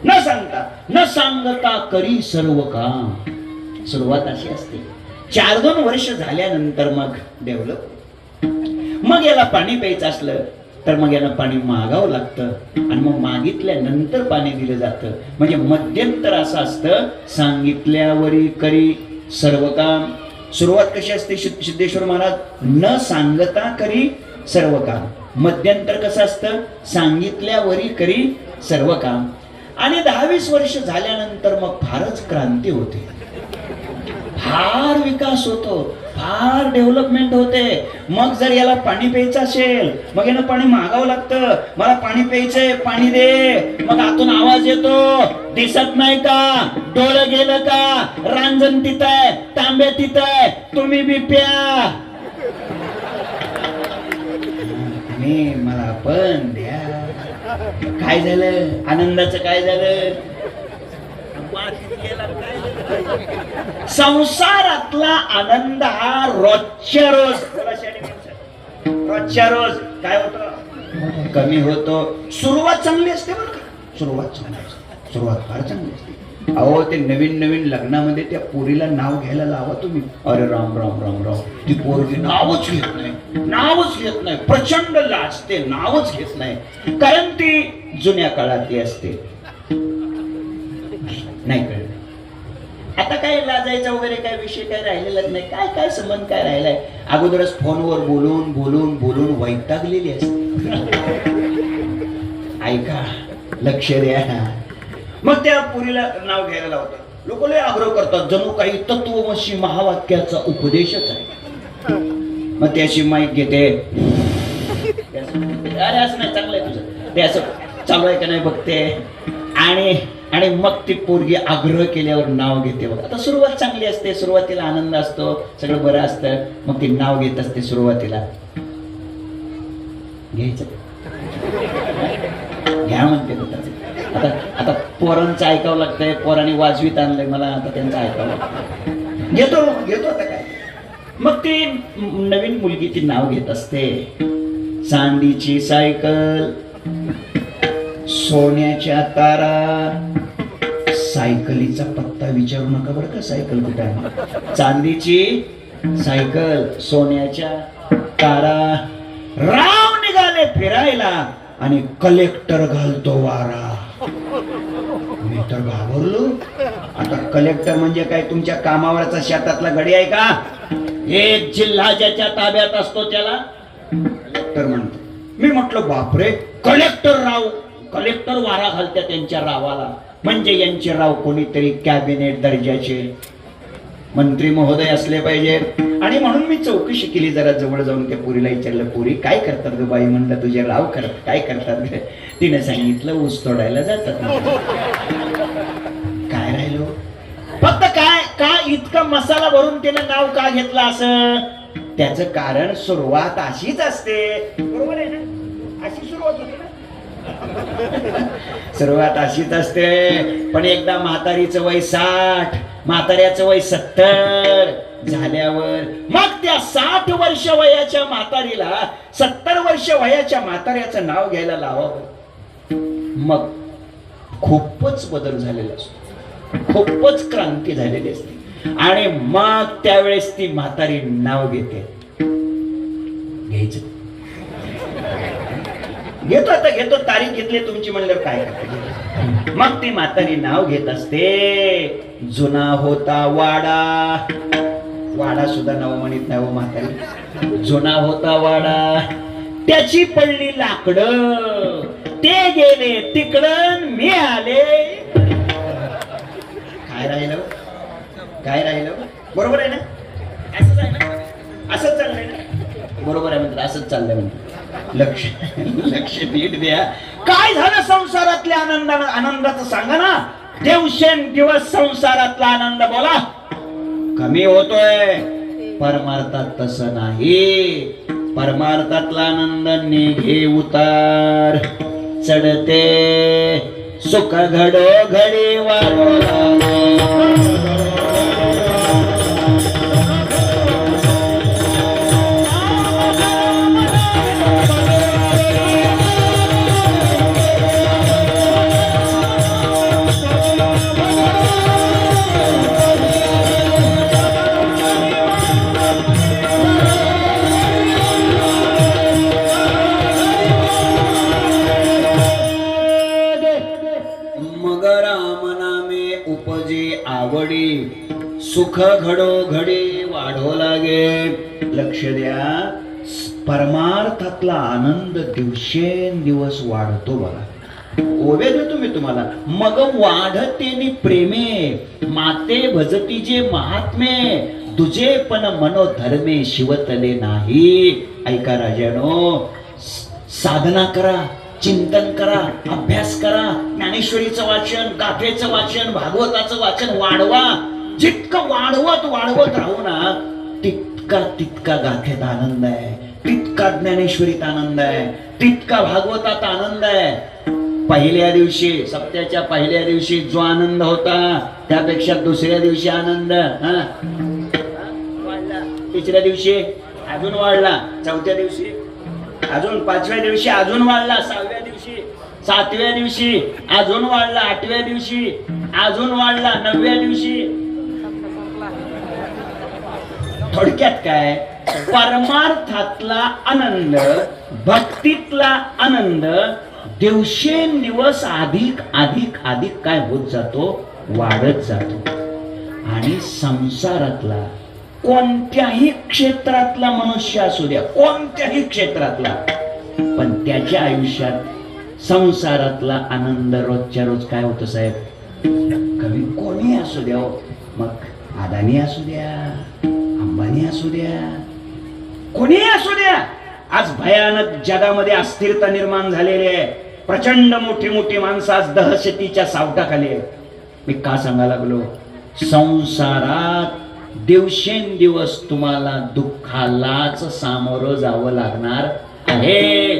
न सांगता करी सर्व काम. सुरुवात अशी असते. 4-2 वर्ष झाल्यानंतर मग डेव्हलप. मग याला पाणी प्यायचं असलं तर मग याला पाणी मागावं लागतं आणि मग मागितल्यानंतर पाणी दिलं जातं. म्हणजे मध्यंतर असं असतं, सांगितल्यावरी करी सर्व काम. सुरुवात कशी असते सिद्धेश्वर महाराज, न सांगता करी सर्व काम. मध्यंतर कसं असतं, सांगितल्यावरी करी सर्व काम. आणि 10-20 वर्ष झाल्यानंतर मग फारच क्रांती होते, फार विकास होतो, फार डेव्हलपमेंट होते. मग जर याला पाणी प्यायचं असेल, मग याला पाणी मागावं लागतं. मला पाणी प्यायचंय, पाणी दे. मग आतून आवाज येतो, दिसत नाही का, डोळं गेलं का, रांजण तिथं, तांबे तिथं, तुम्ही बी प्या. मला पण द्या. काय झालं, आनंदाचं काय झालं. संसारातला आनंद हा रोजच्या रोज काय होतं, कमी होतो. सुरुवात चांगली असते बरं का, सुरुवात फार चांगली असते. अहो ते नवीन लग्नामध्ये त्या पोरीला नाव घ्यायला लावा तुम्ही, अरे राम राम राम राम. ती पोरगी नावच घेत नाही, प्रचंड लाजते, नावच घेत नाही. कारण ती जुन्या काळातली असते. नाही कळलं. आता काय लाजायचा वगैरे काय विषय काय राहिलेलाच नाही. काय संबंध काय राहिलाय. अगोदरच फोनवर बोलून वैतागलेली असते. ऐका, लक्ष द्या. मग त्या पुरीला नाव घ्यायला लावतात. लोक लय आग्रह करतात, जणू काही तत्वमसी महावाक्याचा उपदेशच आहे. मग त्याची माईक घेते, अरे असं नाही, चांगलं आहे तुझं, ते असं चालू आहे का नाही बघते. आणि मग ती पोरगी आग्रह केल्यावर नाव घेते. बघ आता सुरुवात चांगली असते, सुरुवातीला आनंद असतो, सगळं बरं असतं. मग ती नाव घेत असते सुरुवातीला. घ्यायचं, घ्या म्हणते. आता पोरांचं ऐकावं लागतंय, पोरांनी वाजवीत आणलंय मला, आता त्यांचं ऐकावं लागतं. घेतो आता काय. मग ती नवीन मुलगी ती नाव घेत असते. चांदीची सायकल, सोन्याच्या तारा. सायकलीचा पत्ता विचारू नका बरं का, सायकल कुठे आहे. चांदीची सायकल, सोन्याच्या तारा. राव निघाले फिरायला आणि कलेक्टर घालतो वारा. मी तर घाबरलो. आता कलेक्टर म्हणजे काय, तुमच्या कामावरचा शेतातला गडी आहे का. एक जिल्हा ज्याच्या ताब्यात असतो त्याला कलेक्टर म्हणतो. मी म्हटलं बापरे, कलेक्टर वारा घालत्या त्यांच्या रावाला. म्हणजे यांचे राव कोणीतरी कॅबिनेट दर्जाचे मंत्री महोदय असले पाहिजेत. आणि म्हणून मी चौकशी केली, जरा जवळ जाऊन त्या पुरीला विचारलं, पुरी काय करतात ग बाई. म्हणलं तुझे राव काय करतात. तिने सांगितलं ऊस तोडायला जातात. काय राहिलो, फक्त काय इतका मसाला भरून तिने नाव का घेतलं असं. त्याचं कारण सुरुवात अशीच असते, बरोबर आहे ना, अशी सुरुवात होते ना. सुरुवात अशीच असते. पण एकदा म्हातारीचं वय 60, म्हाताऱ्याचं वय 70 झाल्यावर मग त्या 60 वर्ष वयाच्या म्हातारीला 70 वर्ष वयाच्या म्हाताऱ्याचं नाव घ्यायला लावावं. मग खूपच बदल झालेला असतो, खूपच क्रांती झालेली असते. आणि मग त्यावेळेस ती म्हातारी नाव घेते. घ्यायचं, घेतो तारीख घेतली तुमची म्हणल्यावर काय करते. मग ती म्हातारी नाव घेत असते. जुना होता वाडा सुद्धा नाव म्हणत नाही हो म्हातारी. जुना होता वाडा, त्याची पडली लाकडं, ते गेले तिकडं मी आले. काय राहिलं बरोबर आहे ना, असंच आहे ना, असंच चाललंय ना, बरोबर आहे म्हणतात, असंच चाललंय म्हणतात. लक्ष लक्ष नीट द्या. काय झालं संसारातल्या आनंदाचं सांगा ना. दिवसेंदिवस संसारातला आनंद बोला कमी होतोय. परमार्थात तसं नाही. परमार्थातला आनंद निघे उतार चढते सुख घडो घडी वाढो आवडी सुख घडो घडी वाढो लागे. लक्ष द्या. परमार्थातला आनंद दिवसेंदिवस वाढतो बघा. ओवे देतो मी तुम्हाला. मग वाढते प्रेमे माते भजतीचे महात्मे तुझे पण मनोधर्मे शिवतले नाही. ऐका राजानो. साधना करा, चिंतन करा, अभ्यास करा, ज्ञानेश्वरीचं वाचन, गाथेचं वाचन, भागवताचं वाचन वाढवा. जितकं वाढवत राहू ना तितका गाथेत आनंद आहे, तितका ज्ञानेश्वरीत आनंद आहे, तितका भागवतात आनंद आहे. पहिल्या दिवशी सप्त्याच्या पहिल्या दिवशी जो आनंद होता त्यापेक्षा दुसऱ्या दिवशी आनंद वाढला. तिसऱ्या दिवशी अजून वाढला. चौथ्या दिवशी अजून, पाचव्या दिवशी अजून वाढला. सहाव्या दिवशी, सातव्या दिवशी अजून वाढला. आठव्या दिवशी अजून वाढला. नवव्या दिवशी. थोडक्यात काय. परमार्थातला आनंद, भक्तीतला आनंद दिवसेंदिवस अधिक अधिक अधिक काय होत जातो, वाढत जातो. आणि संसारातला कोणत्याही क्षेत्रातला मनुष्य असू द्या, कोणत्याही क्षेत्रातला, पण त्याच्या आयुष्यात संसारातला आनंद रोजच्या रोज काय होतं साहेब, कमी. कोणी असू द्या, मग अदानी असू द्या, अंबानी असू द्या, कोणी असू द्या. आज भयानक जगामध्ये अस्थिरता निर्माण झालेली आहे. प्रचंड मोठी मोठी माणसं आज दहशतीच्या सावटाखाली आहे. मी का सांगायला लागलो, संसारात दिवसेंदिवस तुम्हाला दुःखालाच सामोरं जावं लागणार आहे.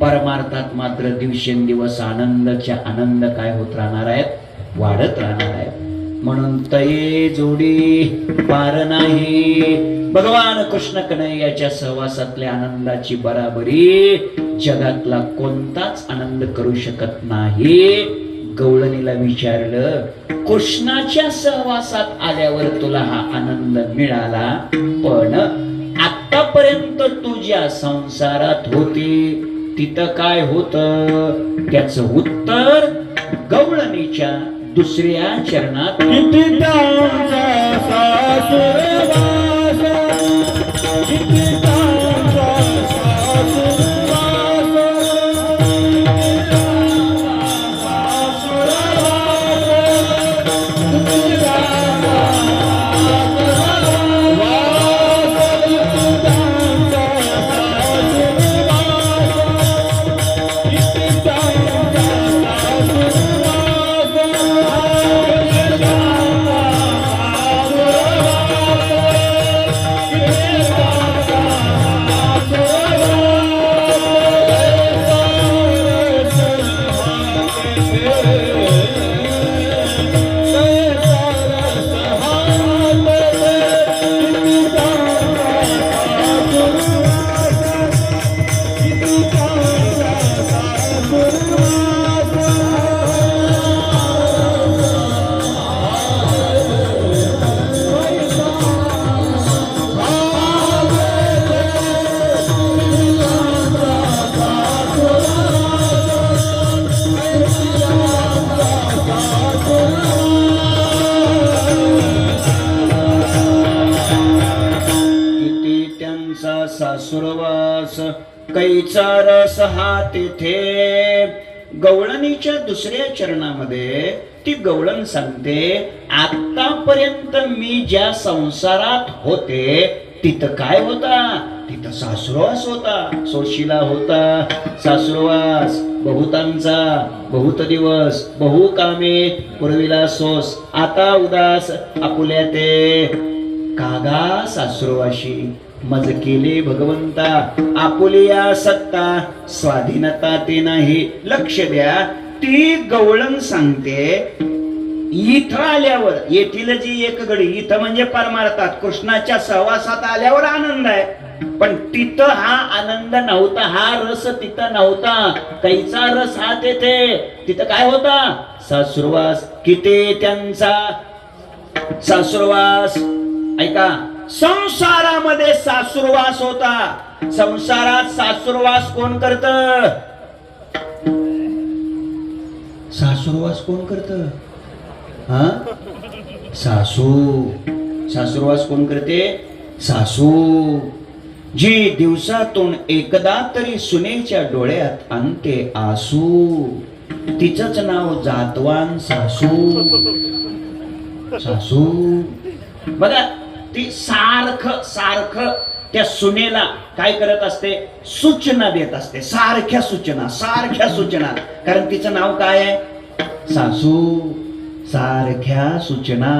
परमार्थात मात्र दिवसेंदिवस आनंदाच्या आनंद काय होत राहणार आहेत, वाढत राहणार आहेत. म्हणून तये जोडी पार नाही. भगवान कृष्ण कन्हैयाच्या सहवासातल्या आनंदाची बराबरी जगातला कोणताच आनंद करू शकत नाही. गवळणीला विचारलं, कृष्णाच्या सहवासात आल्यावर तुला हा आनंद मिळाला, पण आतापर्यंत तू ज्या संसारात होती तिथं काय होत? त्याचं उत्तर गवळणीच्या दुसऱ्या चरणात. सासुरवास कैचा रस हा तेथे. गवळणीच्या दुसऱ्या चरणामध्ये ती गवळण सांगते, आतापर्यंत मी ज्या संसारात होते तिथं काय होता, तिथं सासुरवास होता, सोशिला होता सासुरवास बहुतांचा, बहुत दिवस बहु कामे पूर्वीला सोस, आता उदास आपुल्या ते कागा सासुरवाशी मज केले भगवंता, आपुलिया सत्ता स्वाधीनता ते नाही. लक्ष द्या, ती गवळण सांगते इथं आल्यावर, येथील जी एक घडी, इथं म्हणजे परमार्थात कृष्णाच्या सहवासात आल्यावर आनंद आहे, पण तिथं हा आनंद नव्हता, हा रस तिथं नव्हता. कैचा रस हा तेथे, तिथं काय होता? सासुरवास. किती त्यांचा सासुरवास, ऐका, संसारामध्ये सासुरवास होता. संसारात सासुरवास कोण करत? सासुरवास कोण करत? हा, सासू. सासुरवास कोण करते? सासू. जी दिवसातून एकदा तरी सुनेच्या डोळ्यात आणते आसू, तिचंच नाव जातवान सासू. सासू बघा, ती सारखं सारखं त्या सुनेला काय करत असते? सूचना देत असते, सारख्या सूचना, सारख्या सूचना. कारण तिचं नाव काय आहे? सासू. सारख्या सूचना,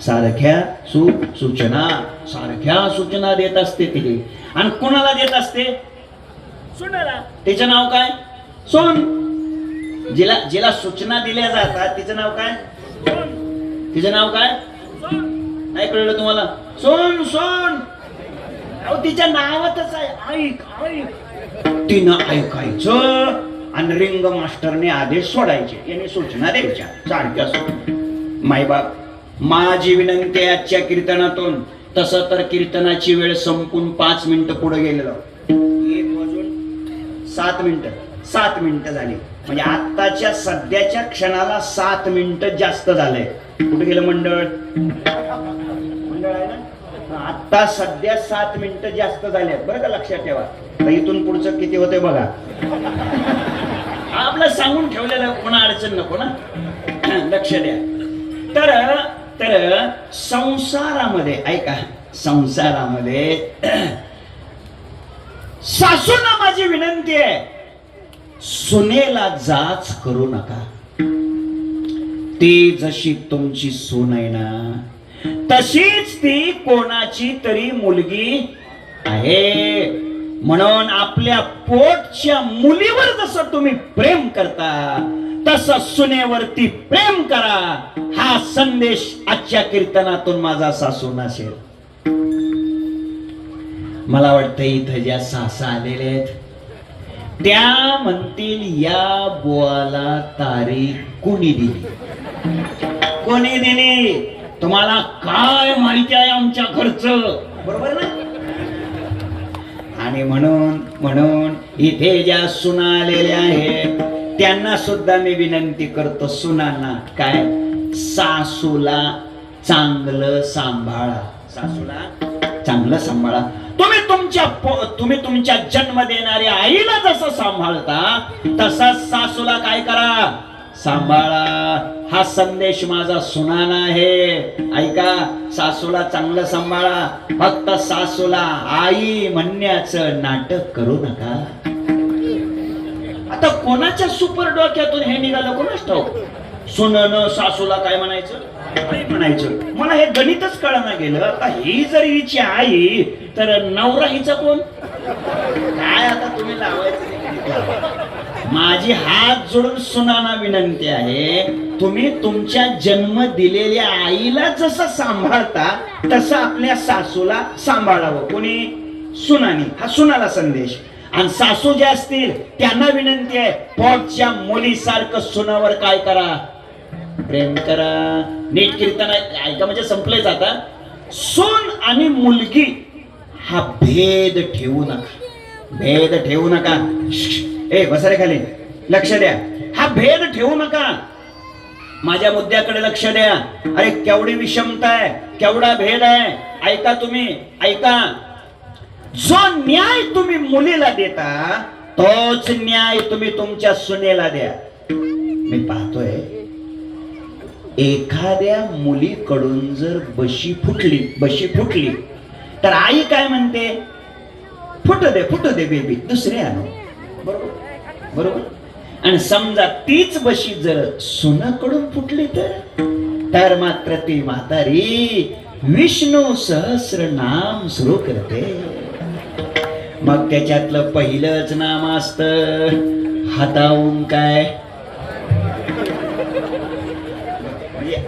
सारख्या सूचना, सारख्या सूचना देत असते तिने. आणि कोणाला देत असते? सुनेला. तिचं नाव काय? सोन. जिला जिला सूचना दिल्या जातात तिचं नाव काय? तिचं नाव काय? नाही कळलं तुम्हाला? सोन. सोन. अहो, तिच्या नावातच आहे. ऐक ऐक. तिनं ऐकायचं आणि रिंग मास्टरने आदेश सोडायचे, याने सूचना द्यायच्या सारख्या. मायबाप, माझी विनंती आहे आजच्या कीर्तनातून, तसं तर कीर्तनाची वेळ संपून 5 मिनिटं पुढे गेलेलो, 1 वाजून 7 मिनिटं, 7 मिनिटं झाली. म्हणजे आत्ताच्या सध्याच्या क्षणाला 7 मिनिटं जास्त झालंय. कुठे गेलं मंडळ? मंडळ आहे ना? आता सध्या 7 मिनिटं जास्त झाले, बरं का? लक्षात ठेवा. तर इथून पुढचं किती होते बघा. आपलं सांगून ठेवलेलं, कोणा अडचण नको ना. लक्ष द्या. तर संसारामध्ये, ऐका, संसारामध्ये सासूना माझी विनंती आहे, सुनेला जाच करू नका. ती जशी तुमची सून आहे ना, तशीच ती कोणाची तरी मुलगी आहे. म्हणून आपल्या पोटच्या मुलीवर जसं तुम्ही प्रेम करता, तसं सुनेवरती प्रेम करा. हा संदेश आजच्या कीर्तनातून माझा सासूंना असेल. मला वाटतं इथं ज्या सासा आलेल्या आहेत त्या म्हणतील, या बुवाला तारीख कोणी दिली? कोणी दिली? तुम्हाला काय माहिती आहे आमच्या घरचं? बरोबर ना? आणि म्हणून इथे ज्या सुना आलेल्या आहेत त्यांना सुद्धा मी विनंती करतो, सुनांना, काय, सासूला चांगलं सांभाळा. सासूला चांगलं सांभाळा. तुम्ही तुमच्या जन्म देणाऱ्या आईला जसं सांभाळता, तसंच सासूला काय करा? सांभाळा. हा संदेश माझा सुनाना आहे. ऐका, सासूला चांगलं सांभाळा. फक्त सासूला आई म्हणण्याचं नाटक करू नका. आता कोणाच्या सुपर डोक्यातून हे निघालं कोणाच ठाऊक? सुननं सासूला काय म्हणायचं? आई म्हणायचं. मला हे गणितच कळना गेलं. आता ही जर हिची आई, तर नवरा हिचा कोण? काय आता तुम्ही लावायचं? माझी हात जोडून सुनांना विनंती आहे, तुम्ही तुमच्या जन्म दिलेल्या आईला जसं सांभाळता तसं आपल्या सासूला सांभाळावं. कोणी? सुनानी. हा सुनाला संदेश. आणि सासू जे असतील त्यांना विनंती आहे, पोटच्या मुलीसारखं सुनावर काय करा? प्रेम करा. नीट कीर्तन ऐका, म्हणजे संपलंय जाता. सून आणि मुलगी हा भेद ठेवू नका. भेद ठेवू नका. ए बसा खाली. लक्ष द्या. हा भेद ठेवू नका. माझ्या मुद्द्याकडे लक्ष द्या. अरे केवढी विषमता आहे, केवढा भेद आहे. ऐका तुम्ही, ऐका. जो न्याय तुम्ही मुलीला देता, तोच न्याय तुम्ही तुमच्या सुनेला द्या. मी पाहतोय, एखाद्या मुलीकडून जर बशी फुटली तर आई काय म्हणते? फुटू दे बेबी, दुसरे आणू. बरोबर बरोबर. आणि समजा तीच बशी जर सुनाकडून फुटली तर मात्र ती म्हातारी विष्णू सहस्र नाम सुरू करते. मग त्याच्यातलं पहिलंच नाम असत हातावून काय,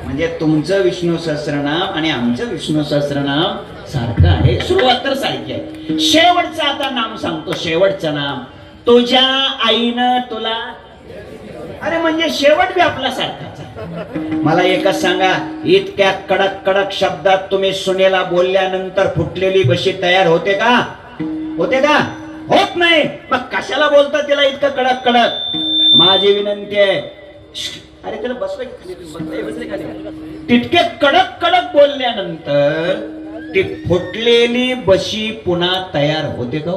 म्हणजे तुमचं विष्णू सहस्रनाम आणि आमचं विष्णू सहस्रनाम सारखं आहे. सुरुवात तर सारखी आहे. शेवटचं आता नाम सांगतो. शेवटचं नाम तुझ्या आईनं तुला, अरे म्हणजे शेवट बी आपला सारखाच आहे. मला एकच सांगा, इतक्या कडक कडक शब्दात तुम्ही सुनेला बोलल्यानंतर फुटलेली बशी तयार होते का? होते का? होत नाही. मग कशाला बोलता तिला इतकं कडक कडक? माझी विनंती आहे, अरे त्याला तितके कडक कडक बोलल्यानंतर ती फुटलेली बशी पुन्हा तयार होते का?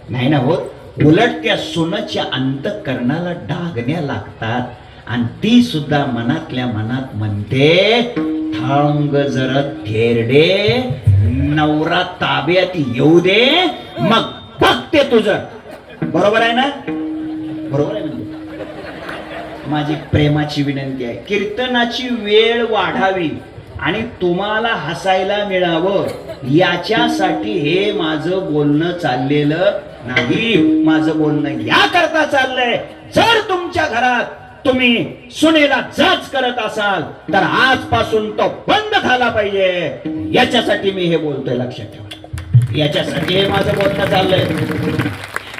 नाही ना होत. उलट त्या सोनाच्या अंतःकरणाला डागण्या लागतात आणि ती सुद्धा मनातल्या मनात म्हणते, थांब जरा थेरडे, नवरा ताब्यात येऊ दे, मग बघते तुझं. बरोबर आहे ना? बरोबर आहे. माझी प्रेमाची विनंती आहे, कीर्तनाची वेळ वाढावी आणि तुम्हाला हसायला मिळावं याच्यासाठी हे माझं बोलणं चाललेलं नाही. माझं बोलणं या करता चाललंय, जर तुमच्या घरात तुम्ही सुनेला जाच करत असाल तर आजपासून तो बंद झाला पाहिजे. याच्यासाठी मी हे बोलतोय, लक्षात ठेवा. याच्यासाठी हे माझं बोलणं चाललंय.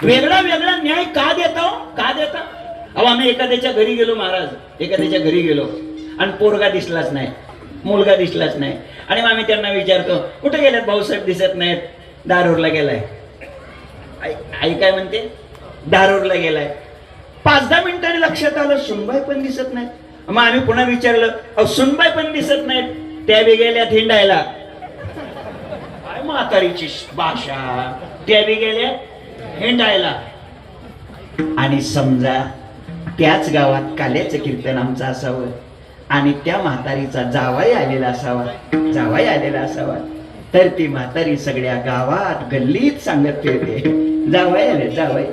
वेगळा वेगळा न्याय का देता? का देता? अहो, आम्ही एखाद्याच्या घरी गेलो महाराज, एखाद्याच्या घरी गेलो आणि पोरगा दिसलाच नाही, मुलगा दिसलाच नाही, आणि मग आम्ही त्यांना विचारतो, कुठे गेलेत भाऊसाहेब? दिसत नाहीत. दारूरला गेलाय. आई काय म्हणते? दारूरला गेलाय. 5-10 मिनिटांनी लक्षात आलं सुनबाई पण दिसत नाहीत. मग आम्ही पुन्हा विचारलं, अहो सुनबाई पण दिसत नाहीत, त्या बी गेल्यात हिंडायला. काय म्हातारीची भाषा, त्या बी गेल्या हिंडायला. आणि समजा त्याच गावात काल्याचं कीर्तन आमचं असावं आणि त्या म्हातारीचा जावाई आलेला असावा, तर ती म्हातारी सगळ्या गावात गल्लीत सांगत फिरते, जावाई आले, जावाई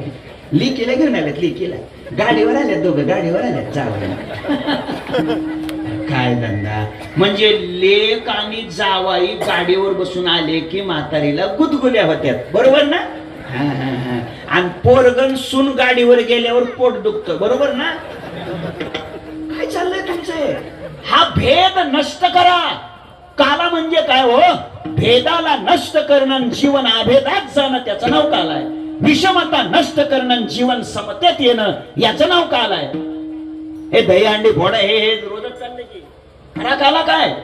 लिकीला घेऊन आलेत, लिकीला गाडीवर आल्यात, दोघं गाडीवर आल्यात जावाई. काय धंदा? म्हणजे लेक आणि जावाई गाडीवर बसून आले की म्हातारीला गुदगुल्या होत्यात. बरोबर ना? आणि पोरगण सून गाडीवर गेल्यावर पोट दुखत. बरोबर ना? काय चाललंय तुमचं? हा भेद नष्ट करा. काला म्हणजे काय हो? भेदाला नष्ट करणं, जीवन अभेदात जाणं, त्याचं नाव काल आहे. विषमता नष्ट करणं, जीवन समतेत येणं, याचं नाव काल आहे. हे दहीहंडी फोडा हे रोजच चाललंय की खरा काला काय?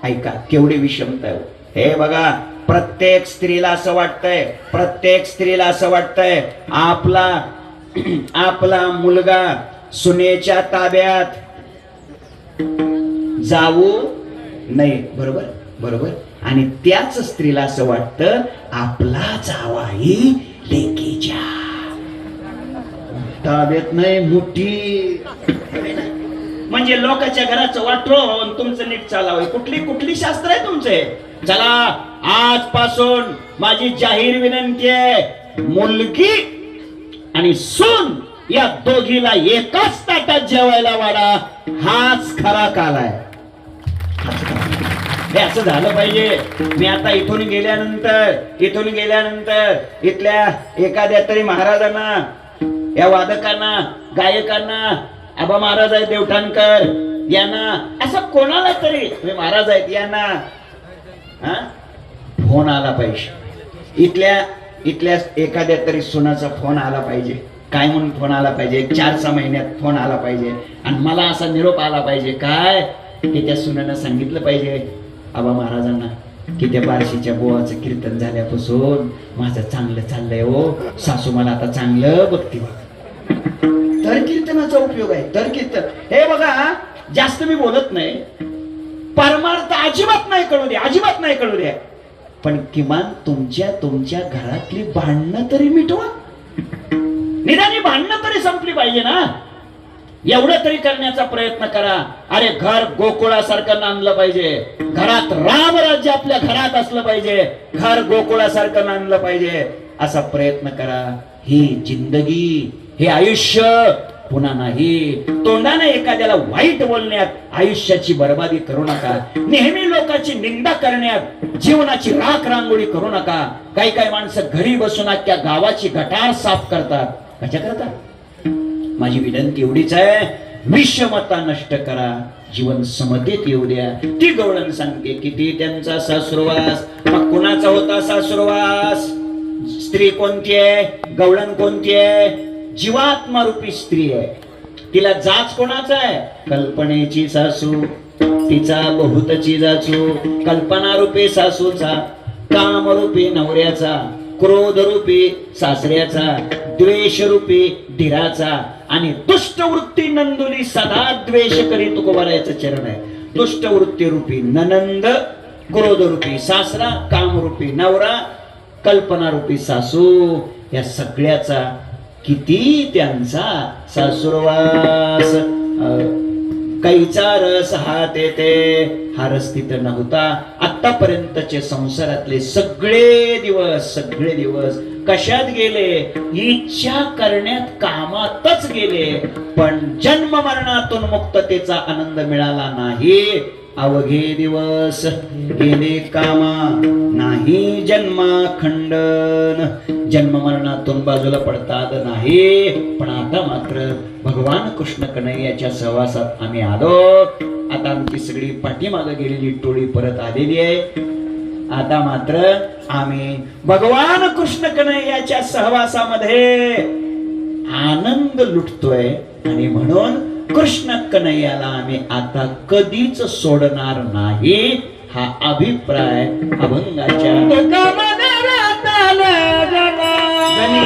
ऐका केवढी विषमता आहे. हे बघा, प्रत्येक स्त्रीला असं वाटतंय आपला मुलगा सुनेच्या ताब्यात जाऊ नये. बरोबर. आणि त्याच स्त्रीला असं वाटतं आपला जावाई लेकीच्या ताब्यात नाही. मोठी म्हणजे लोकांच्या घराचं वाटून तुमचं नीट चालावं. कुठली शास्त्र आहे तुमचे? चला, आजपासून माझी जाहीर विनंती आहे, मुलगी आणि सून या दोघीला एकाच ताटात जेवायला वाढा. हाच खरा काल आहे. हे असं झालं पाहिजे. मी आता इथून गेल्यानंतर इथल्या एखाद्या तरी महाराजांना, या वादकांना, गायकांना, आबा महाराज आहेत देवठाणकर यांना, असं कोणाला तरी महाराज आहेत यांना फोन आला पाहिजे. इथल्या एखाद्या तरी सुनाचा फोन आला पाहिजे. काय म्हणून फोन आला पाहिजे? 4-6 महिन्यात फोन आला पाहिजे आणि मला असा निरोप आला पाहिजे, काय की त्या सुनानं सांगितलं पाहिजे आबा महाराजांना की त्या बार्शीच्या बोवाचं कीर्तन झाल्यापासून माझं चांगलं चाललंय हो, सासू मला आता चांगलं बघते. तर कीर्तनाचा उपयोग आहे. तर कीर्तन हे बघा, जास्त मी बोलत नाही, परमार्थ अजिबात नाही कळू द्या, पण किमान तुमच्या घरातली भांडणं तरी मिटवा. निदान भांडणं तरी संपली पाहिजे ना. एवढं तरी करण्याचा प्रयत्न करा. अरे घर गोकुळासारखं नांदलं पाहिजे. घरात रामराज्य आपल्या घरात असलं पाहिजे. घर गोकुळासारखं नांदलं पाहिजे. असा प्रयत्न करा. ही जिंदगी, हे आयुष्य पुन्हा नाही. तोंडाने एखाद्याला वाईट बोलण्यात आयुष्याची बर्बादी करू नका. नेहमी लोकांची निंदा करण्यात जीवनाची राख रांगोळी करू नका. काही काही माणसं घरी बसून अख्ख्या गावाची गटार साफ करतात. कशा करतात? माझी विनंती एवढीच आहे, विषमता नष्ट करा, जीवन समतेत येऊ द्या. ती गवळण सांगते किती त्यांचा सासुरवास. मग कुणाचा होता सासुरवास? स्त्री कोणती आहे? गवळण कोणती आहे? जीवात्मा रूपी स्त्री आहे. तिला जाच कोणाचा आहे? कल्पनेची सासू, तिचा बहुतची जाचू. कल्पना रूपी सासूचा, काम रूपी नवऱ्याचा, क्रोध रूपी सासऱ्याचा, द्वेष रूपी धीराचा, आणि दुष्ट वृत्ती नंदुनी सदा द्वेष करी तुकोबारायचं चरण आहे. दुष्ट वृत्ती रूपी ननंद, क्रोध रूपी सासरा, काम रूपी नवरा, कल्पना रूपी सासू, या सगळ्याचा किती त्यांचा सासुरवास. कैचा रस हात येते, हा रस तिथं नव्हता. आतापर्यंतचे संसारातले सगळे दिवस कशात गेले? इच्छा करण्यात, कामातच गेले. पण जन्म मरणातून मुक्ततेचा आनंद मिळाला नाही. अवघे दिवस गेले कामा, नाही जन्माखंडन. जन्म मरणातून बाजूला पडता आलं नाही. पण आता मात्र भगवान कृष्ण कन्हैयाच्या सहवासात आम्ही आलो. आता आमची सगळी पाठीमागे गेलेली टोळी परत आलेली आहे. आता मात्र आम्ही भगवान कृष्ण कन्हैयाच्या सहवासामध्ये आनंद लुटतोय. आणि म्हणून कृष्ण कन्हैयाला आम्ही आता कधीच सोडणार नाही. हा अभिप्राय अभंगाच्या तुका मनाला ताल जला. जनी